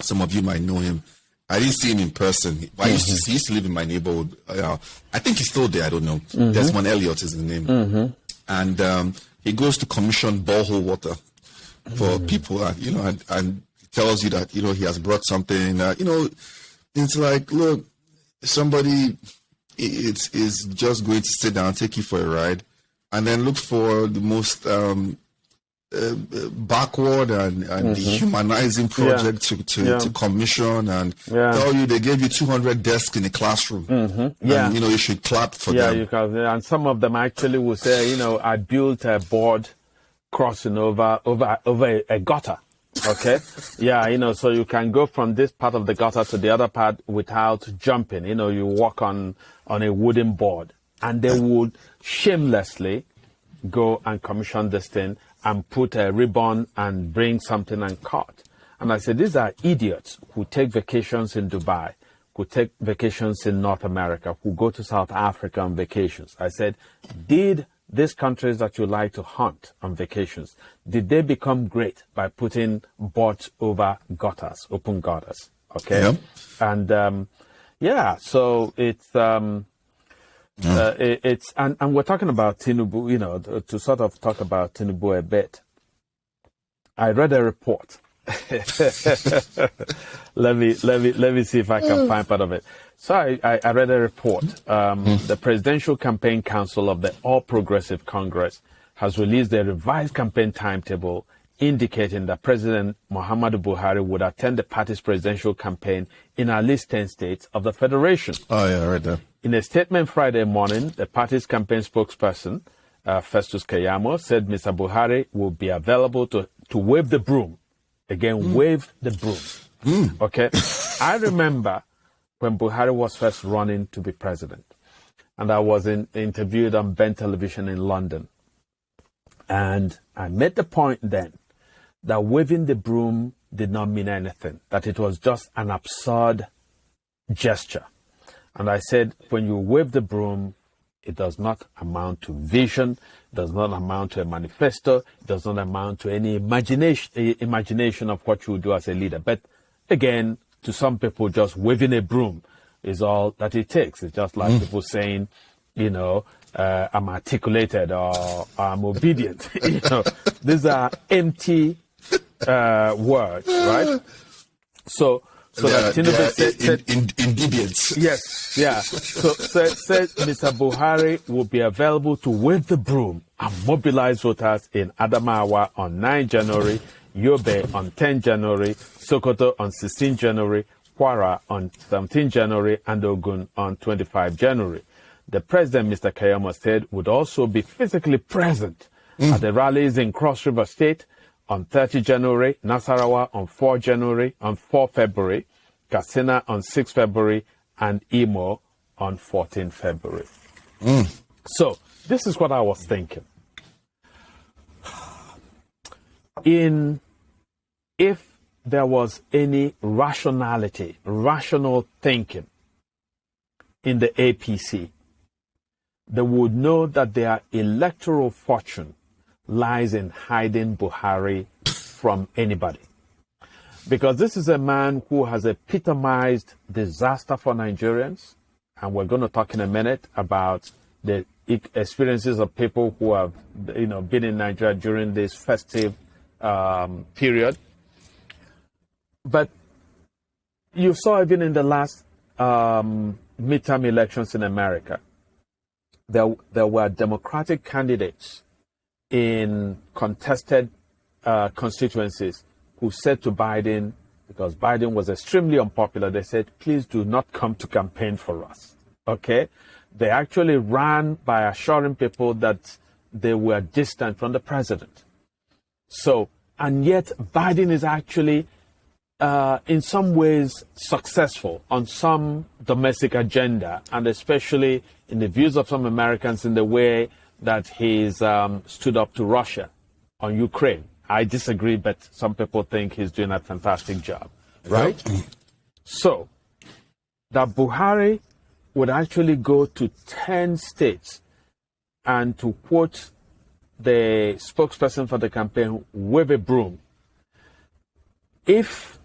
Some of you might know him. I didn't see him in person. He used to live in my neighborhood. I think he's still there. I don't know. Desmond Elliott is his name. And he goes to commission borehole water for people, and he tells you that, he has brought something, it's like, look, somebody is just going to sit down, take you for a ride, and then look for the most backward and dehumanizing project to commission and tell you they gave you 200 desks in a classroom. And, you should clap for them. And some of them actually will say, I built a board crossing over a gutter. Okay. So you can go from this part of the gutter to the other part without jumping. You walk on a wooden board, and they would shamelessly go and commission this thing and put a ribbon and bring something and cut. And I said, these are idiots who take vacations in Dubai, who take vacations in North America, who go to South Africa on vacations. I said, did these countries that you like to hunt on vacations, did they become great by putting boards over gutters, open gutters? Okay. And so it's and we're talking about Tinubu, to sort of talk about Tinubu a bit. I read a report. let me see if I can find part of it. So I read a report. The Presidential Campaign Council of the All Progressive Congress has released a revised campaign timetable indicating that President Muhammadu Buhari would attend the party's presidential campaign in at least 10 states of the Federation. Oh, yeah, right there. In a statement Friday morning, the party's campaign spokesperson, Festus Keyamo, said Mr. Buhari will be available to wave the broom. Again, wave the broom. Okay? I remember when Buhari was first running to be president, and I was interviewed on Ben Television in London. And I made the point then that waving the broom did not mean anything, that it was just an absurd gesture. And I said, when you wave the broom, it does not amount to vision, it does not amount to a manifesto, it does not amount to any imagination of what you will do as a leader. But again, to some people, just waving a broom is all that it takes. It's just like people saying, I'm articulated or I'm obedient. These are empty words, right? So that Tinubu said ingredients. Yes, yeah. So said Mr. Buhari will be available to wave the broom and mobilize voters in Adamawa on 9 January, Yobe on 10 January, Sokoto on 16 January, Kwara on 17 January, and Ogun on 25 January. The president, Mr. Kayama, said would also be physically present at the rallies in Cross River State on 30 January, Nasarawa on 4 February, Katsina on 6 February, and Imo on 14 February. So this is what I was thinking. If there was any rational thinking in the APC, they would know that their electoral fortune lies in hiding Buhari from anybody. Because this is a man who has epitomized disaster for Nigerians, and we're going to talk in a minute about the experiences of people who have, been in Nigeria during this festive period. But you saw even in the last midterm elections in America, there were Democratic candidates in contested constituencies who said to Biden, because Biden was extremely unpopular, they said, please do not come to campaign for us. Okay? They actually ran by assuring people that they were distant from the president. So, and yet Biden is actually in some ways successful on some domestic agenda, and especially in the views of some Americans in the way that he's stood up to Russia on Ukraine. I disagree, but some people think he's doing a fantastic job, right? So that Buhari would actually go to 10 states and, to quote the spokesperson for the campaign, wave a broom. If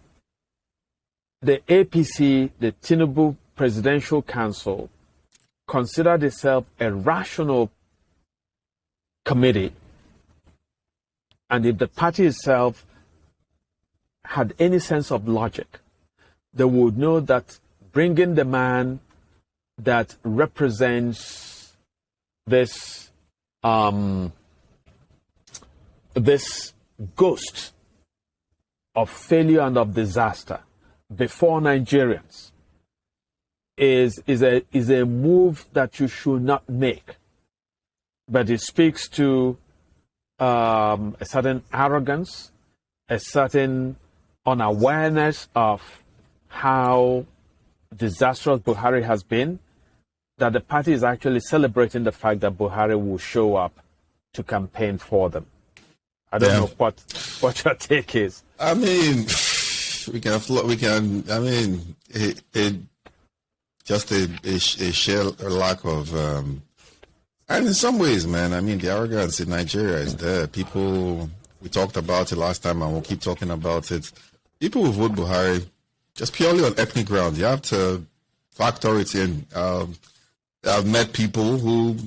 the APC, the Tinubu Presidential Council, considered itself a rational committee, and if the party itself had any sense of logic, they would know that bringing the man that represents this this ghost of failure and of disaster before Nigerians is a move that you should not make. But it speaks to a certain arrogance, a certain unawareness of how disastrous Buhari has been, that the party is actually celebrating the fact that Buhari will show up to campaign for them. I don't know what your take is. I mean, just a sheer lack of, and in some ways, man, I mean, the arrogance in Nigeria is there. People, we talked about it last time and we'll keep talking about it. People who vote Buhari just purely on ethnic grounds. You have to factor it in. I've met people who,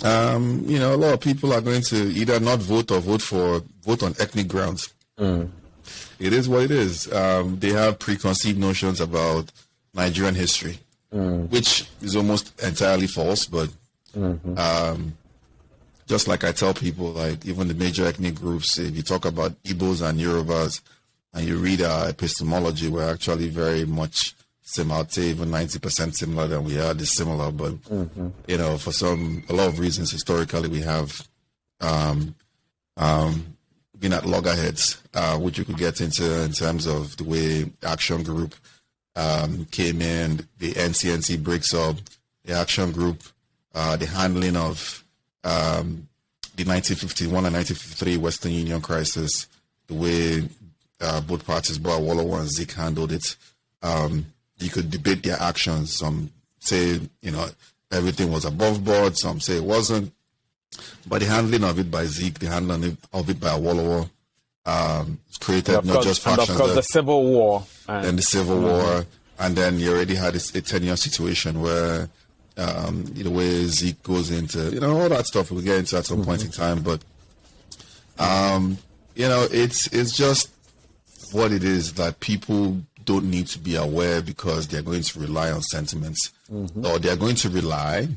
a lot of people are going to either not vote or vote on ethnic grounds. It is what it is. They have preconceived notions about Nigerian history, which is almost entirely false. But just like I tell people, like even the major ethnic groups, if you talk about Ibos and Yorubas and you read our epistemology, we're actually very much similar, I'd say even 90% similar than we are dissimilar. But, for a lot of reasons, historically, we have been at loggerheads, which you could get into in terms of the way Action Group came in, the NCNC breaks up, the Action Group, the handling of the 1951 and 1953 Western Union crisis, the way both parties, Bola and Zik, handled it. You could debate their actions. Some say, everything was above board. Some say it wasn't. But the handling of it by Zik, the handling of it by Awolowo, created not just factions. And of course, the Civil War. Then the Civil War. And then you already had a 10-year situation where, the way Zeke goes into, all that stuff we'll get into at some point in time. But, it's just what it is that people don't need to be aware because they're going to rely on sentiments. Or they're going to rely,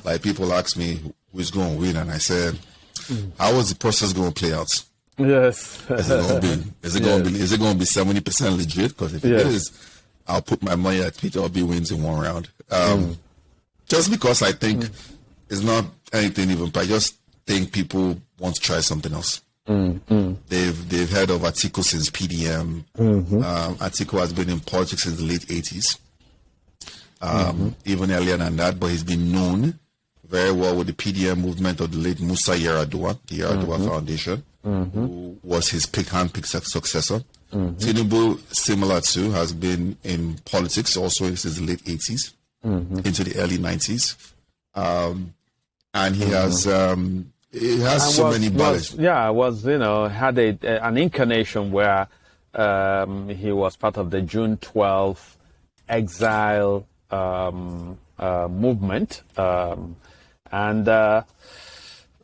like people ask me, who's going to win? And I said, how is the process going to play out? Yes. Is it going to be 70% legit? Because if it is, I'll put my money at Peter Obi wins in one round. Just because I think it's not anything even, but I just think people want to try something else. They've heard of Atiku since PDM. Atiku has been in politics since the late 80s. Even earlier than that, but he's been known very well with the PDM movement of the late Musa Yar'Adua, the Yar'Adua Foundation, who was his handpicked successor. Tinubu, similar to, has been in politics also since the late 80s into the early 90s. And he has many ballots. Had an incarnation where he was part of the June 12th exile movement. And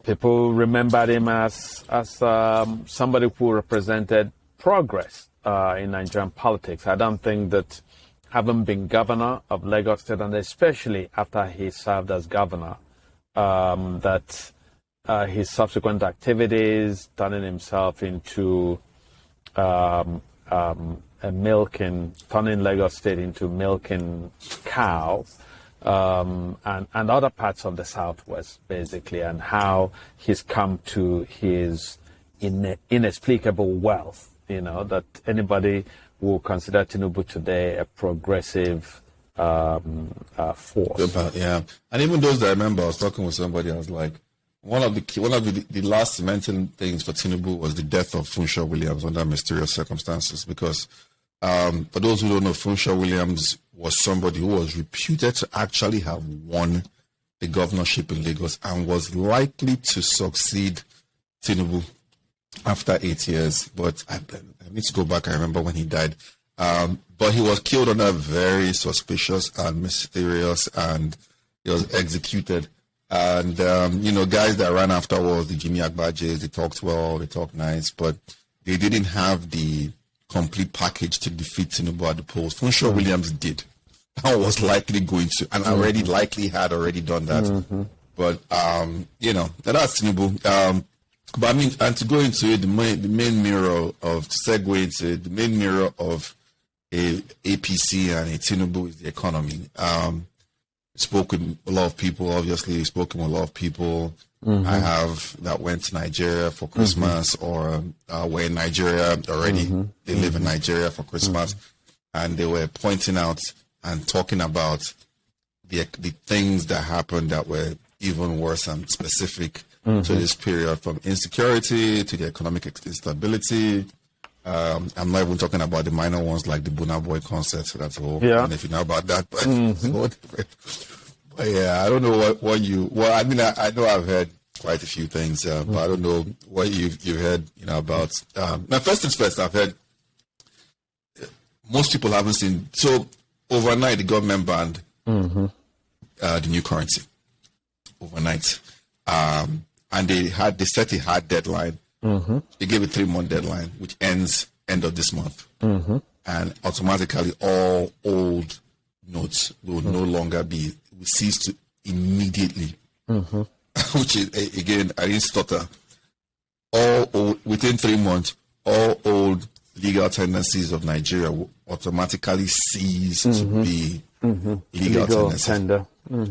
people remembered him as somebody who represented progress in Nigerian politics. I don't think that having been governor of Lagos State, and especially after he served as governor, that his subsequent activities, turning himself into turning Lagos State into milking cows, and other parts of the Southwest, basically, and how he's come to his inexplicable wealth, that anybody will consider Tinubu today a progressive force. Yeah, and even those that I remember, I was talking with somebody, I was like, one of the last cementing things for Tinubu was the death of Funshaw Williams under mysterious circumstances. Because for those who don't know, Funshaw Williams was somebody who was reputed to actually have won the governorship in Lagos and was likely to succeed Tinubu after 8 years. But I need to go back. I remember when he died. But he was killed under very suspicious and mysterious, and he was executed. And, guys that ran afterwards, the Jimmy Agbajes, they talked well, they talked nice, but they didn't have the complete package to defeat Tinubu at the polls. Funshaw Williams did. And was likely going to, and already likely had already done that. But, that's Tinubu. But I mean, and to go into it, the main mirror of, to segue into it, the main mirror of a APC and a Tinubu is the economy. Spoke with a lot of people, obviously, spoken with a lot of people I have that went to Nigeria for Christmas or were in Nigeria already. They live in Nigeria for Christmas. And they were pointing out and talking about the things that happened that were even worse and specific to this period, from insecurity to the economic instability. I'm not even talking about the minor ones like the Burna Boy concert. So that's all. Yeah. And if you know about that, but, but yeah, I don't know what you. Well, I mean, I know I've heard quite a few things, but I don't know what you've heard. About. Now, first things first, I've heard most people haven't seen. So overnight, the government banned the new currency overnight, and they set a hard deadline. They gave a 3-month deadline, which ends end of this month, and automatically all old notes will no longer will cease to immediately. Which is, again, I didn't stutter. All old, within 3 months, all old legal tendencies of Nigeria will automatically cease to be legal tendencies.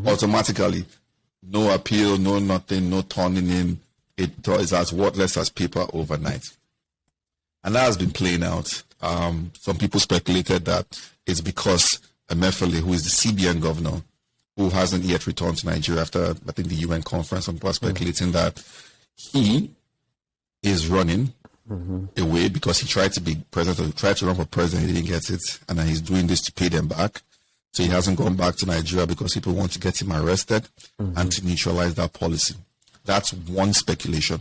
Automatically, no appeal, no nothing, no turning in. It is as worthless as paper overnight. And that has been playing out. Some people speculated that it's because Emefiele, who is the CBN governor, who hasn't yet returned to Nigeria after, I think, the UN conference, some people are speculating that he is running away because he tried to be president, or tried to run for president, he didn't get it, and then he's doing this to pay them back. So he hasn't gone back to Nigeria because people want to get him arrested and to neutralize that policy. That's one speculation,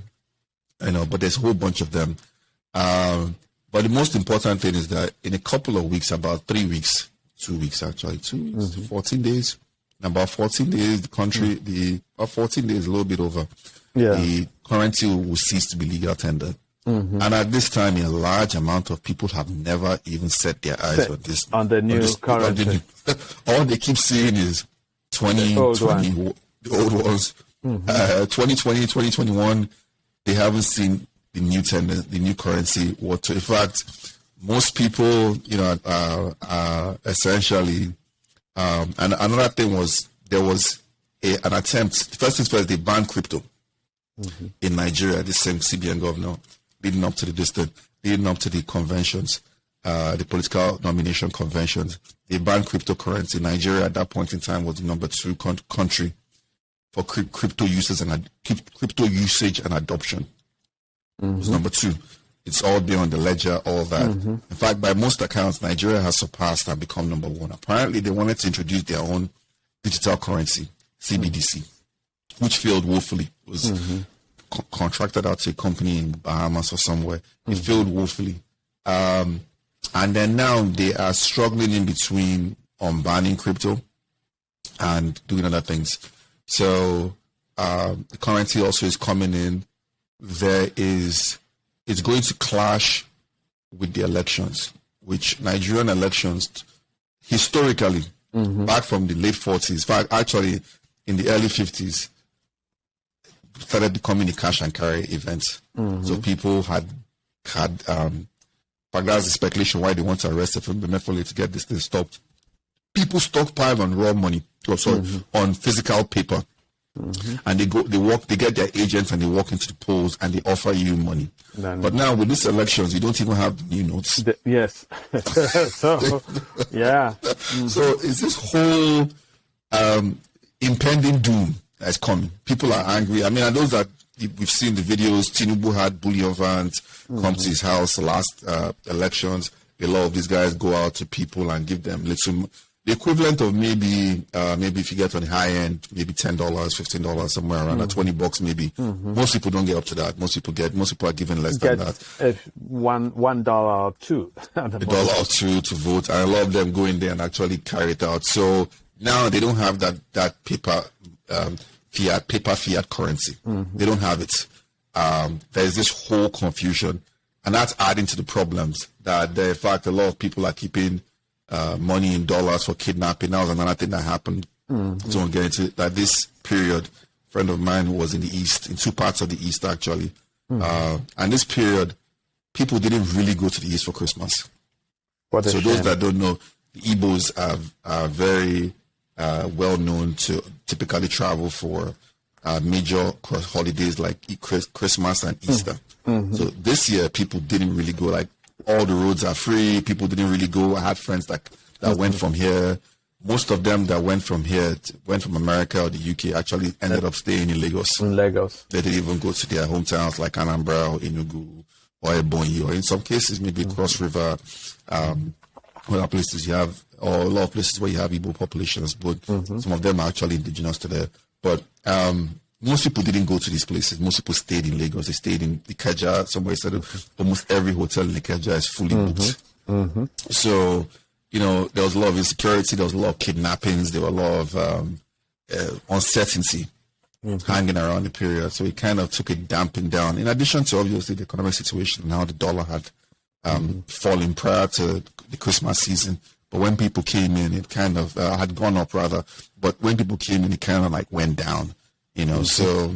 but there's a whole bunch of them. But the most important thing is that in a couple of weeks, about 3 weeks, 2 weeks actually, 2 weeks, 14 days, in about 14 days, the country, about 14 days, a little bit over, the currency will cease to be legal tender. And at this time, a large amount of people have never even set their eyes on this. On the new currency. All they keep seeing is 2020, the old ones. 2020, 2021, they haven't seen the new tender, the new currency. In fact, most people, essentially, and another thing was, there was an attempt. First things first, they banned crypto in Nigeria, the same CBN governor, leading up to the conventions, the political nomination conventions. They banned cryptocurrency. Nigeria at that point in time was the number 2 country for crypto usage and adoption. It was number 2. It's all there on the ledger, all that. In fact, by most accounts, Nigeria has surpassed and become number 1. Apparently, they wanted to introduce their own digital currency, CBDC, which failed woefully. It was contracted out to a company in Bahamas or somewhere. It failed woefully. And then now they are struggling in between on banning crypto and doing other things. So the currency also is coming in. It's going to clash with the elections, which Nigerian elections historically, back from the late 40s, in fact, actually in the early 50s, started becoming a cash and carry event. So people had but that's the speculation why they want to arrest Efemefole to get this thing stopped. People stockpile on raw money, on physical paper. And they get their agents and they walk into the polls and they offer you money. But now with these elections, you don't even have new notes. Yes. So, yeah. So it's this whole impending doom that's coming. People are angry. I mean, and those that we've seen the videos, Tinubu had bullion vans come to his house the last elections. A lot of these guys go out to people and give them the equivalent of maybe if you get on the high end, maybe $10, $15, somewhere around that, $20 maybe. Most people don't get up to that. Most people are given less than that. $1 or $2. $1 or $2 to vote, and a lot of them go in there and actually carry it out. So now they don't have that paper fiat currency. They don't have it. There's this whole confusion, and that's adding to the problems that in fact a lot of people are keeping money in dollars for kidnapping. That was another thing that happened. Don't get into that. This period, a friend of mine who was in the East, in 2 parts of the East actually, and this period, people didn't really go to the East for Christmas. So those that don't know, the Ibos are very well known to typically travel for major holidays like Christmas and Easter. So this year, people didn't really go. Like, all the roads are free. People didn't really go. I had friends that went from here. Most of them that went from here, went from America or the UK, actually ended up staying in Lagos. They didn't even go to their hometowns like Anambra or Enugu or Ebonyi, or in some cases maybe Cross River. Other places you have, or a lot of places where you have Igbo populations, but some of them are actually indigenous to there. But most people didn't go to these places. Most people stayed in Lagos. They stayed in Ikeja. Somebody said almost every hotel in Ikeja is fully booked. So, there was a lot of insecurity. There was a lot of kidnappings. There were a lot of uncertainty hanging around the period. So it kind of took a damping down. In addition to obviously the economic situation and how the dollar had fallen prior to the Christmas season. But when people came in, it kind of had gone up rather. But when people came in, it kind of like went down. So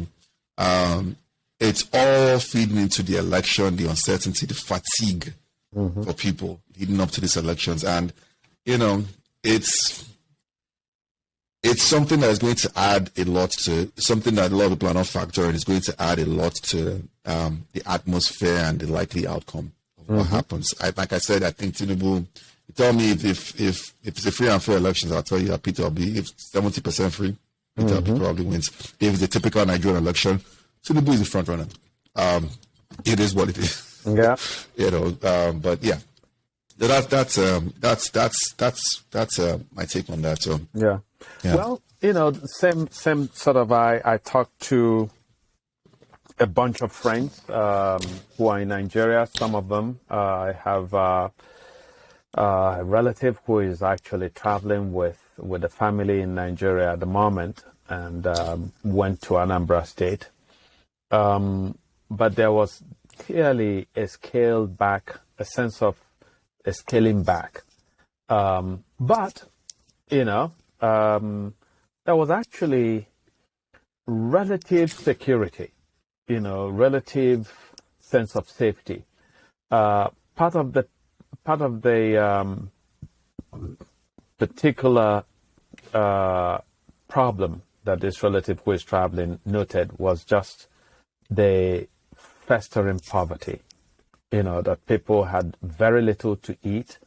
it's all feeding into the election, the uncertainty, the fatigue for people leading up to these elections. And, it's something that is going to add a lot to, something that a lot of people are not factoring. It's going to add a lot to the atmosphere and the likely outcome of what happens. Like I said, I think Tinubu, you tell me if it's a free and fair elections, I'll tell you that Peter will be, if 70% free, Peter Obi probably wins. If it's a typical Nigerian election, Tinubu is the front runner. It is what it is. Yeah. But yeah, that's my take on that. So yeah. Well, same sort of. I talked to a bunch of friends who are in Nigeria. Some of them, I have a relative who is actually traveling with the family in Nigeria at the moment, and went to Anambra State. But there was clearly a sense of a scaling back. But, there was actually relative security, relative sense of safety. Part of the particular problem that this relative who is traveling noted was just the festering poverty. That people had very little to eat.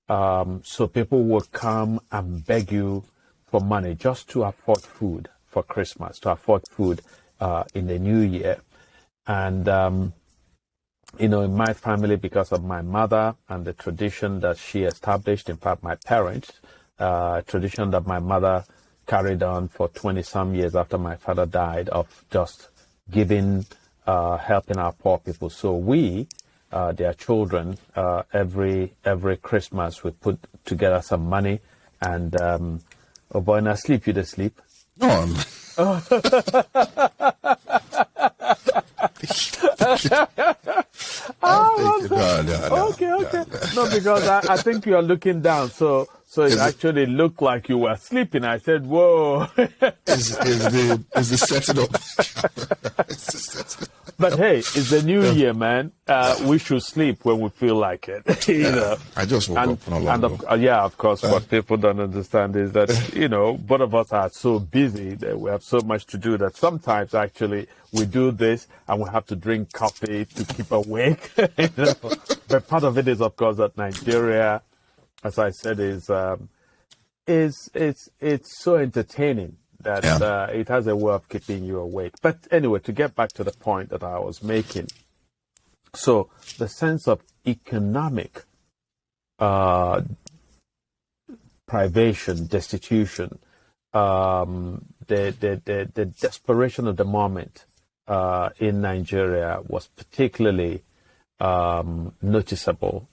So people would come and beg you for money just to afford food for Christmas, to afford food in the new year. And, in my family, because of my mother and the tradition that she established, in fact, my parents, tradition that my mother carried on for 20-some years after my father died, of just giving, helping our poor people. So we, their children, every Christmas we put together some money, and oh boy, now sleep, you to sleep. No. Okay. No, because I think you are looking down, so it actually looked like you were sleeping. I said, "Whoa!" Is the setting up? But hey, it's the new year, man. We should sleep when we feel like it. I just woke up not long ago. Of course. What people don't understand is that both of us are so busy that we have so much to do that sometimes actually we do this and we have to drink coffee to keep awake. But part of it is, of course, that Nigeria, as I said, is so entertaining that it has a way of keeping you awake. But anyway, to get back to the point that I was making, so the sense of economic privation, destitution, the desperation of the moment in Nigeria was particularly noticeable,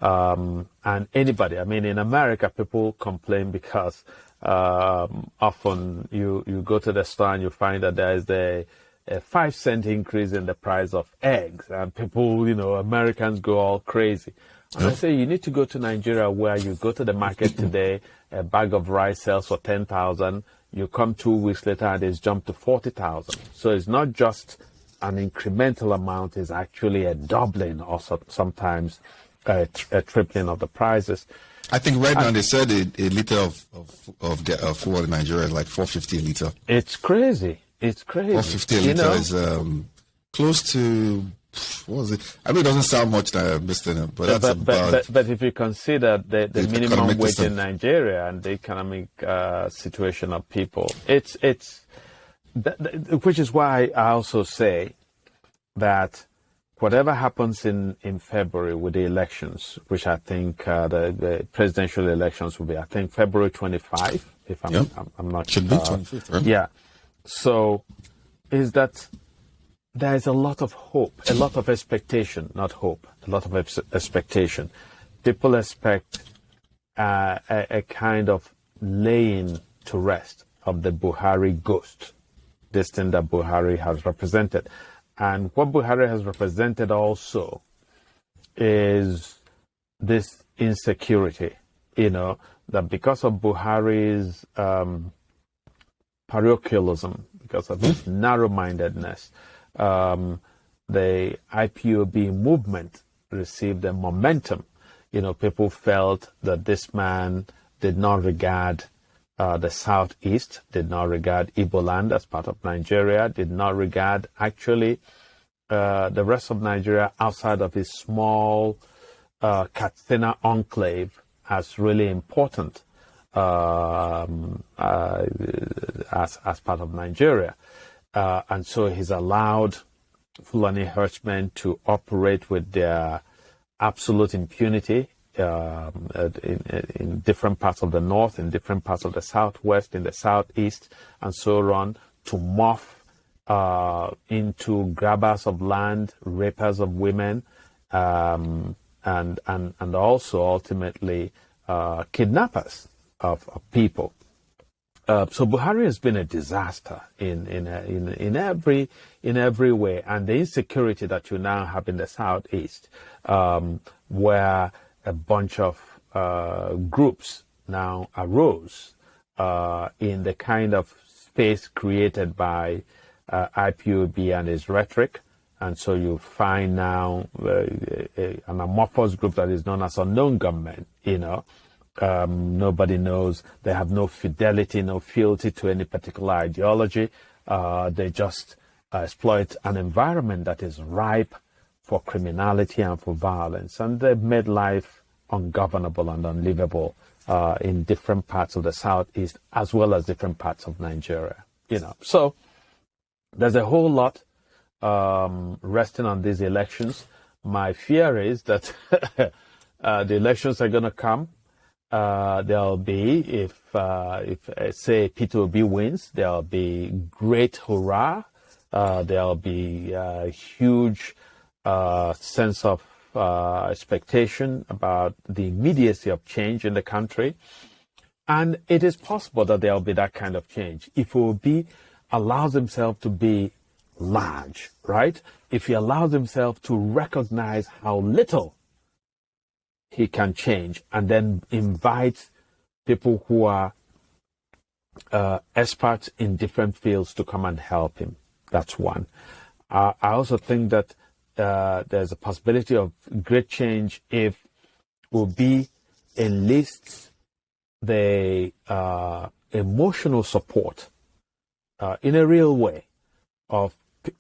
and anybody, in America, people complain because often you go to the store and you find that there is a 5-cent increase in the price of eggs, and people, Americans go all crazy. And I say, you need to go to Nigeria, where you go to the market today, a bag of rice sells for 10,000. You come 2 weeks later and it's jumped to 40,000. So it's not just an incremental amount, it's actually a doubling or sometimes a tripling of the prices. I think right now they said a liter of fuel in Nigeria is like $4.50 a liter. It's crazy. $4.50 a liter is close to, what was it? It doesn't sound much, Mr. But that's but if you consider the minimum wage in Nigeria and the economic situation of people, which is why I also say that whatever happens in February with the elections, which I think the presidential elections will be, I think February 25, if I'm not sure. Should be 25th, right? Yeah. So is that there is a lot of hope, a lot of expectation, not hope, a lot of expectation. People expect a kind of laying to rest of the Buhari Ghost, this thing that Buhari has represented. And what Buhari has represented also is this insecurity, that because of Buhari's parochialism, because of his narrow-mindedness, the IPOB movement received a momentum. People felt that this man did not regard the Southeast, did not regard Ibo land as part of Nigeria, did not regard actually the rest of Nigeria outside of his small Katsina enclave as really important as part of Nigeria. And so he's allowed Fulani herdsmen to operate with their absolute impunity in different parts of the north, in different parts of the southwest, in the southeast, and so on, to morph into grabbers of land, rapers of women, and also ultimately kidnappers of people. So Buhari has been a disaster in every way, and the insecurity that you now have in the southeast, where a bunch of groups now arose in the kind of space created by IPOB and his rhetoric. And so you find now an amorphous group that is known as unknown government, nobody knows. They have no fidelity, no fealty to any particular ideology. They just exploit an environment that is ripe for criminality and for violence. And they've made life ungovernable and unlivable in different parts of the southeast as well as different parts of Nigeria. So there's a whole lot resting on these elections. My fear is that the elections are going to come. There'll be, if say P2B wins, there'll be great hurrah. There'll be a huge sense of expectation about the immediacy of change in the country. And it is possible that there'll be that kind of change if Obi allows himself to be large, right? If he allows himself to recognize how little he can change and then invite people who are experts in different fields to come and help him. That's one. I also think that there's a possibility of great change if Obi enlists the emotional support in a real way of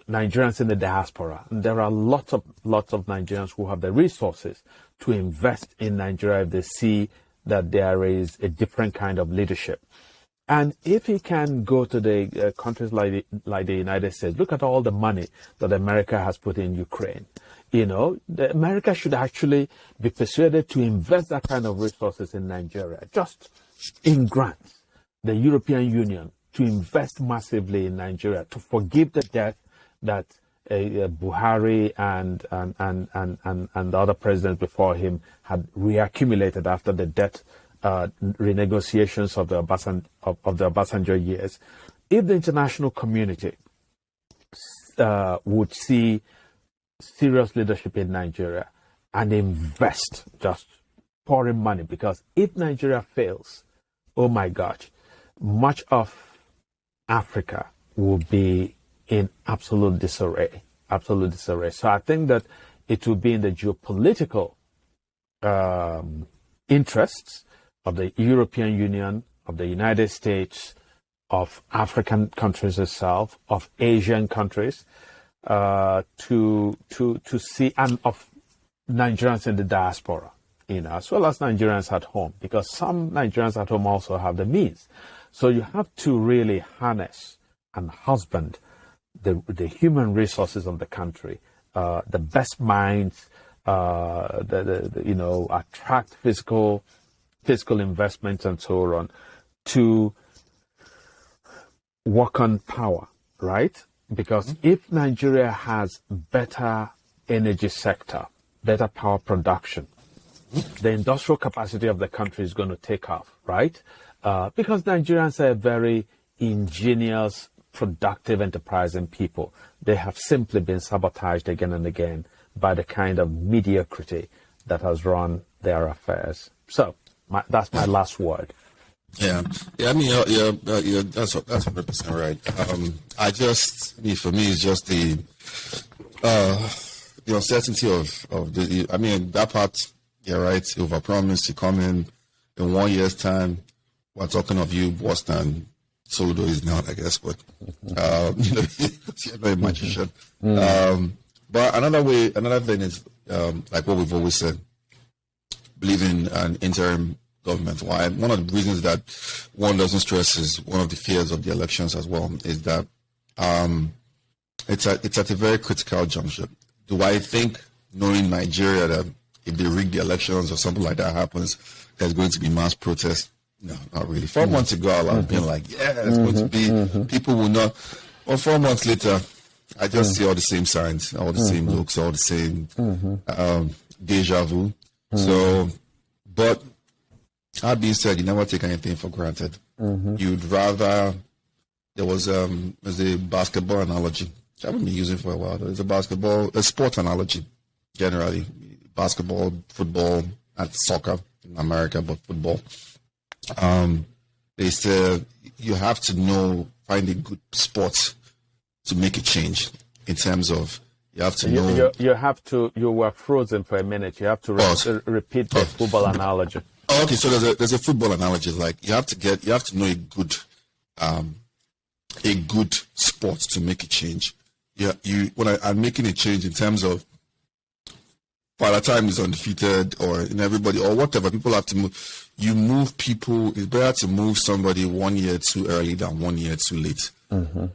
Nigerians in the diaspora. And there are lots of Nigerians who have the resources to invest in Nigeria if they see that there is a different kind of leadership. And if he can go to the countries like the United States, look at all the money that America has put in Ukraine. America should actually be persuaded to invest that kind of resources in Nigeria, just in grants. The European Union to invest massively in Nigeria, to forgive the debt that Buhari and the other presidents before him had reaccumulated after the debt renegotiations of the Obasanjo years. If the international community would see serious leadership in Nigeria and invest, just pouring money, because if Nigeria fails, oh my gosh, much of Africa will be in absolute disarray. So I think that it will be in the geopolitical interests of the European Union, of the United States, of African countries itself, of Asian countries, to see, and of Nigerians in the diaspora, as well as Nigerians at home, because some Nigerians at home also have the means. So you have to really harness and husband the human resources of the country, the best minds, attract fiscal investments and so on, to work on power, right? Because if Nigeria has better energy sector, better power production, the industrial capacity of the country is going to take off, right? Because Nigerians are very ingenious, productive, enterprising people. They have simply been sabotaged again and again by the kind of mediocrity that has run their affairs. So that's my last word. Yeah. I mean, that's 100% right. For me, it's just the uncertainty of the. I mean, that part. You're right. You overpromised. You come in 1 year's time. We're talking of you worse than Soludo is now, I guess. But you're not a magician. But another thing is like what we've always said. Believe in an interim government. Why? One of the reasons that one doesn't stress is one of the fears of the elections as well is that it's at a very critical juncture. Do I think, knowing Nigeria, that if they rig the elections or something like that happens, there's going to be mass protests? No, not really. 4 months ago, I'll have been like, yeah, it's going to be, people will not. Well, 4 months later, I just see all the same signs, all the same looks, all the same deja vu. So, but that being said, you never take anything for granted. You'd rather, there's a basketball analogy, which I haven't been using for a while. There's a sport analogy, generally. Basketball, football, and soccer in America, but football. They say you have to find a good sport to make a change in terms of you have to know. You were frozen for a minute. You have to repeat the football analogy. Oh, okay, so there's a football analogy. Like you have to know a good sport to make a change. Yeah, I'm making a change in terms of by the time it's undefeated or in everybody or whatever, people have to move. You move people. It's better to move somebody 1 year too early than 1 year too late. When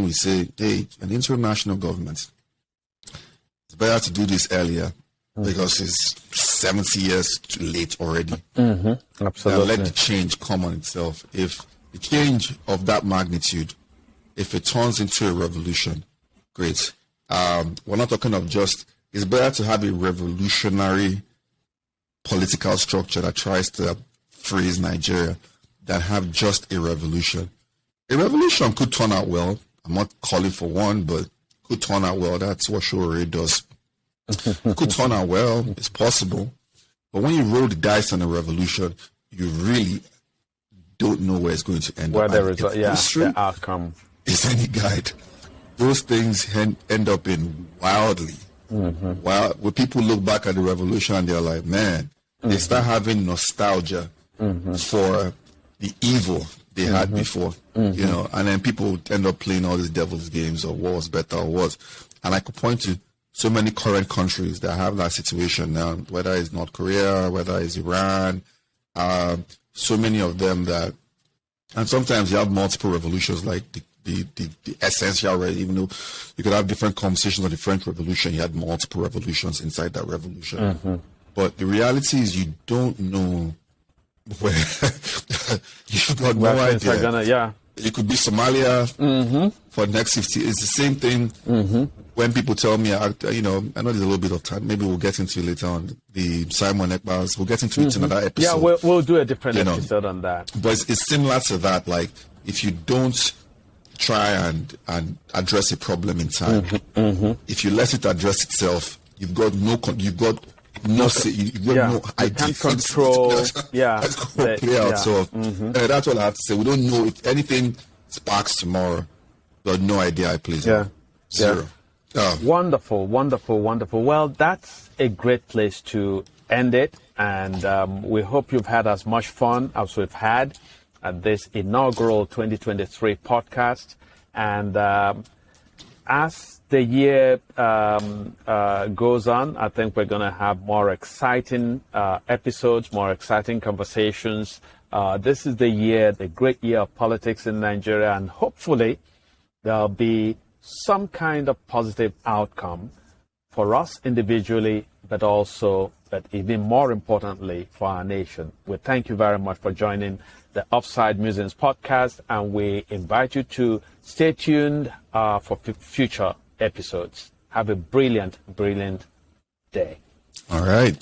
we say, hey, an interim national government, it's better to do this earlier because it's 70 years too late already. Absolutely. Now let the change come on itself. If the change of that magnitude, if it turns into a revolution, great. We're not talking of just, it's better to have a revolutionary political structure that tries to freeze Nigeria than have just a revolution. A revolution could turn out well. I'm not calling for one, but could turn out well. That's what Shore does. It could turn out well. It's possible. But when you roll the dice on a revolution, you really don't know where it's going to end up. The outcome is any guide. Those things end up in wildly. When people look back at the revolution and they're like, man, they start having nostalgia for the evil they had before, you know, and then people end up playing all these devil's games or what's better or what. And I could point to so many current countries that have that situation now, whether it's North Korea, whether it's Iran, so many of them that, and sometimes you have multiple revolutions like the essential, even though you could have different conversations on the French Revolution, you had multiple revolutions inside that revolution. But the reality is you don't know where you've got no idea. It could be Somalia for the next 50 years. It's the same thing when people tell me, I know there's a little bit of time. Maybe we'll get into it later on. The Simon Ekbas, we'll get into it in another episode. Yeah, we'll do a different episode on that. But it's similar to that. Like, if you don't try and address a problem in time, if you let it address itself, you've got no idea. You can't control. That's all I have to say. We don't know if anything sparks tomorrow. We have no idea. Zero. Wonderful. Well, that's a great place to end it, and we hope you've had as much fun as we've had at this inaugural 2023 podcast. And as the year goes on, I think we're going to have more exciting episodes, more exciting conversations. This is the great year of politics in Nigeria, and hopefully there'll be some kind of positive outcome for us individually, but even more importantly, for our nation. We thank you very much for joining the Offside Musings Podcast, and we invite you to stay tuned for future episodes. Have a brilliant day. All right.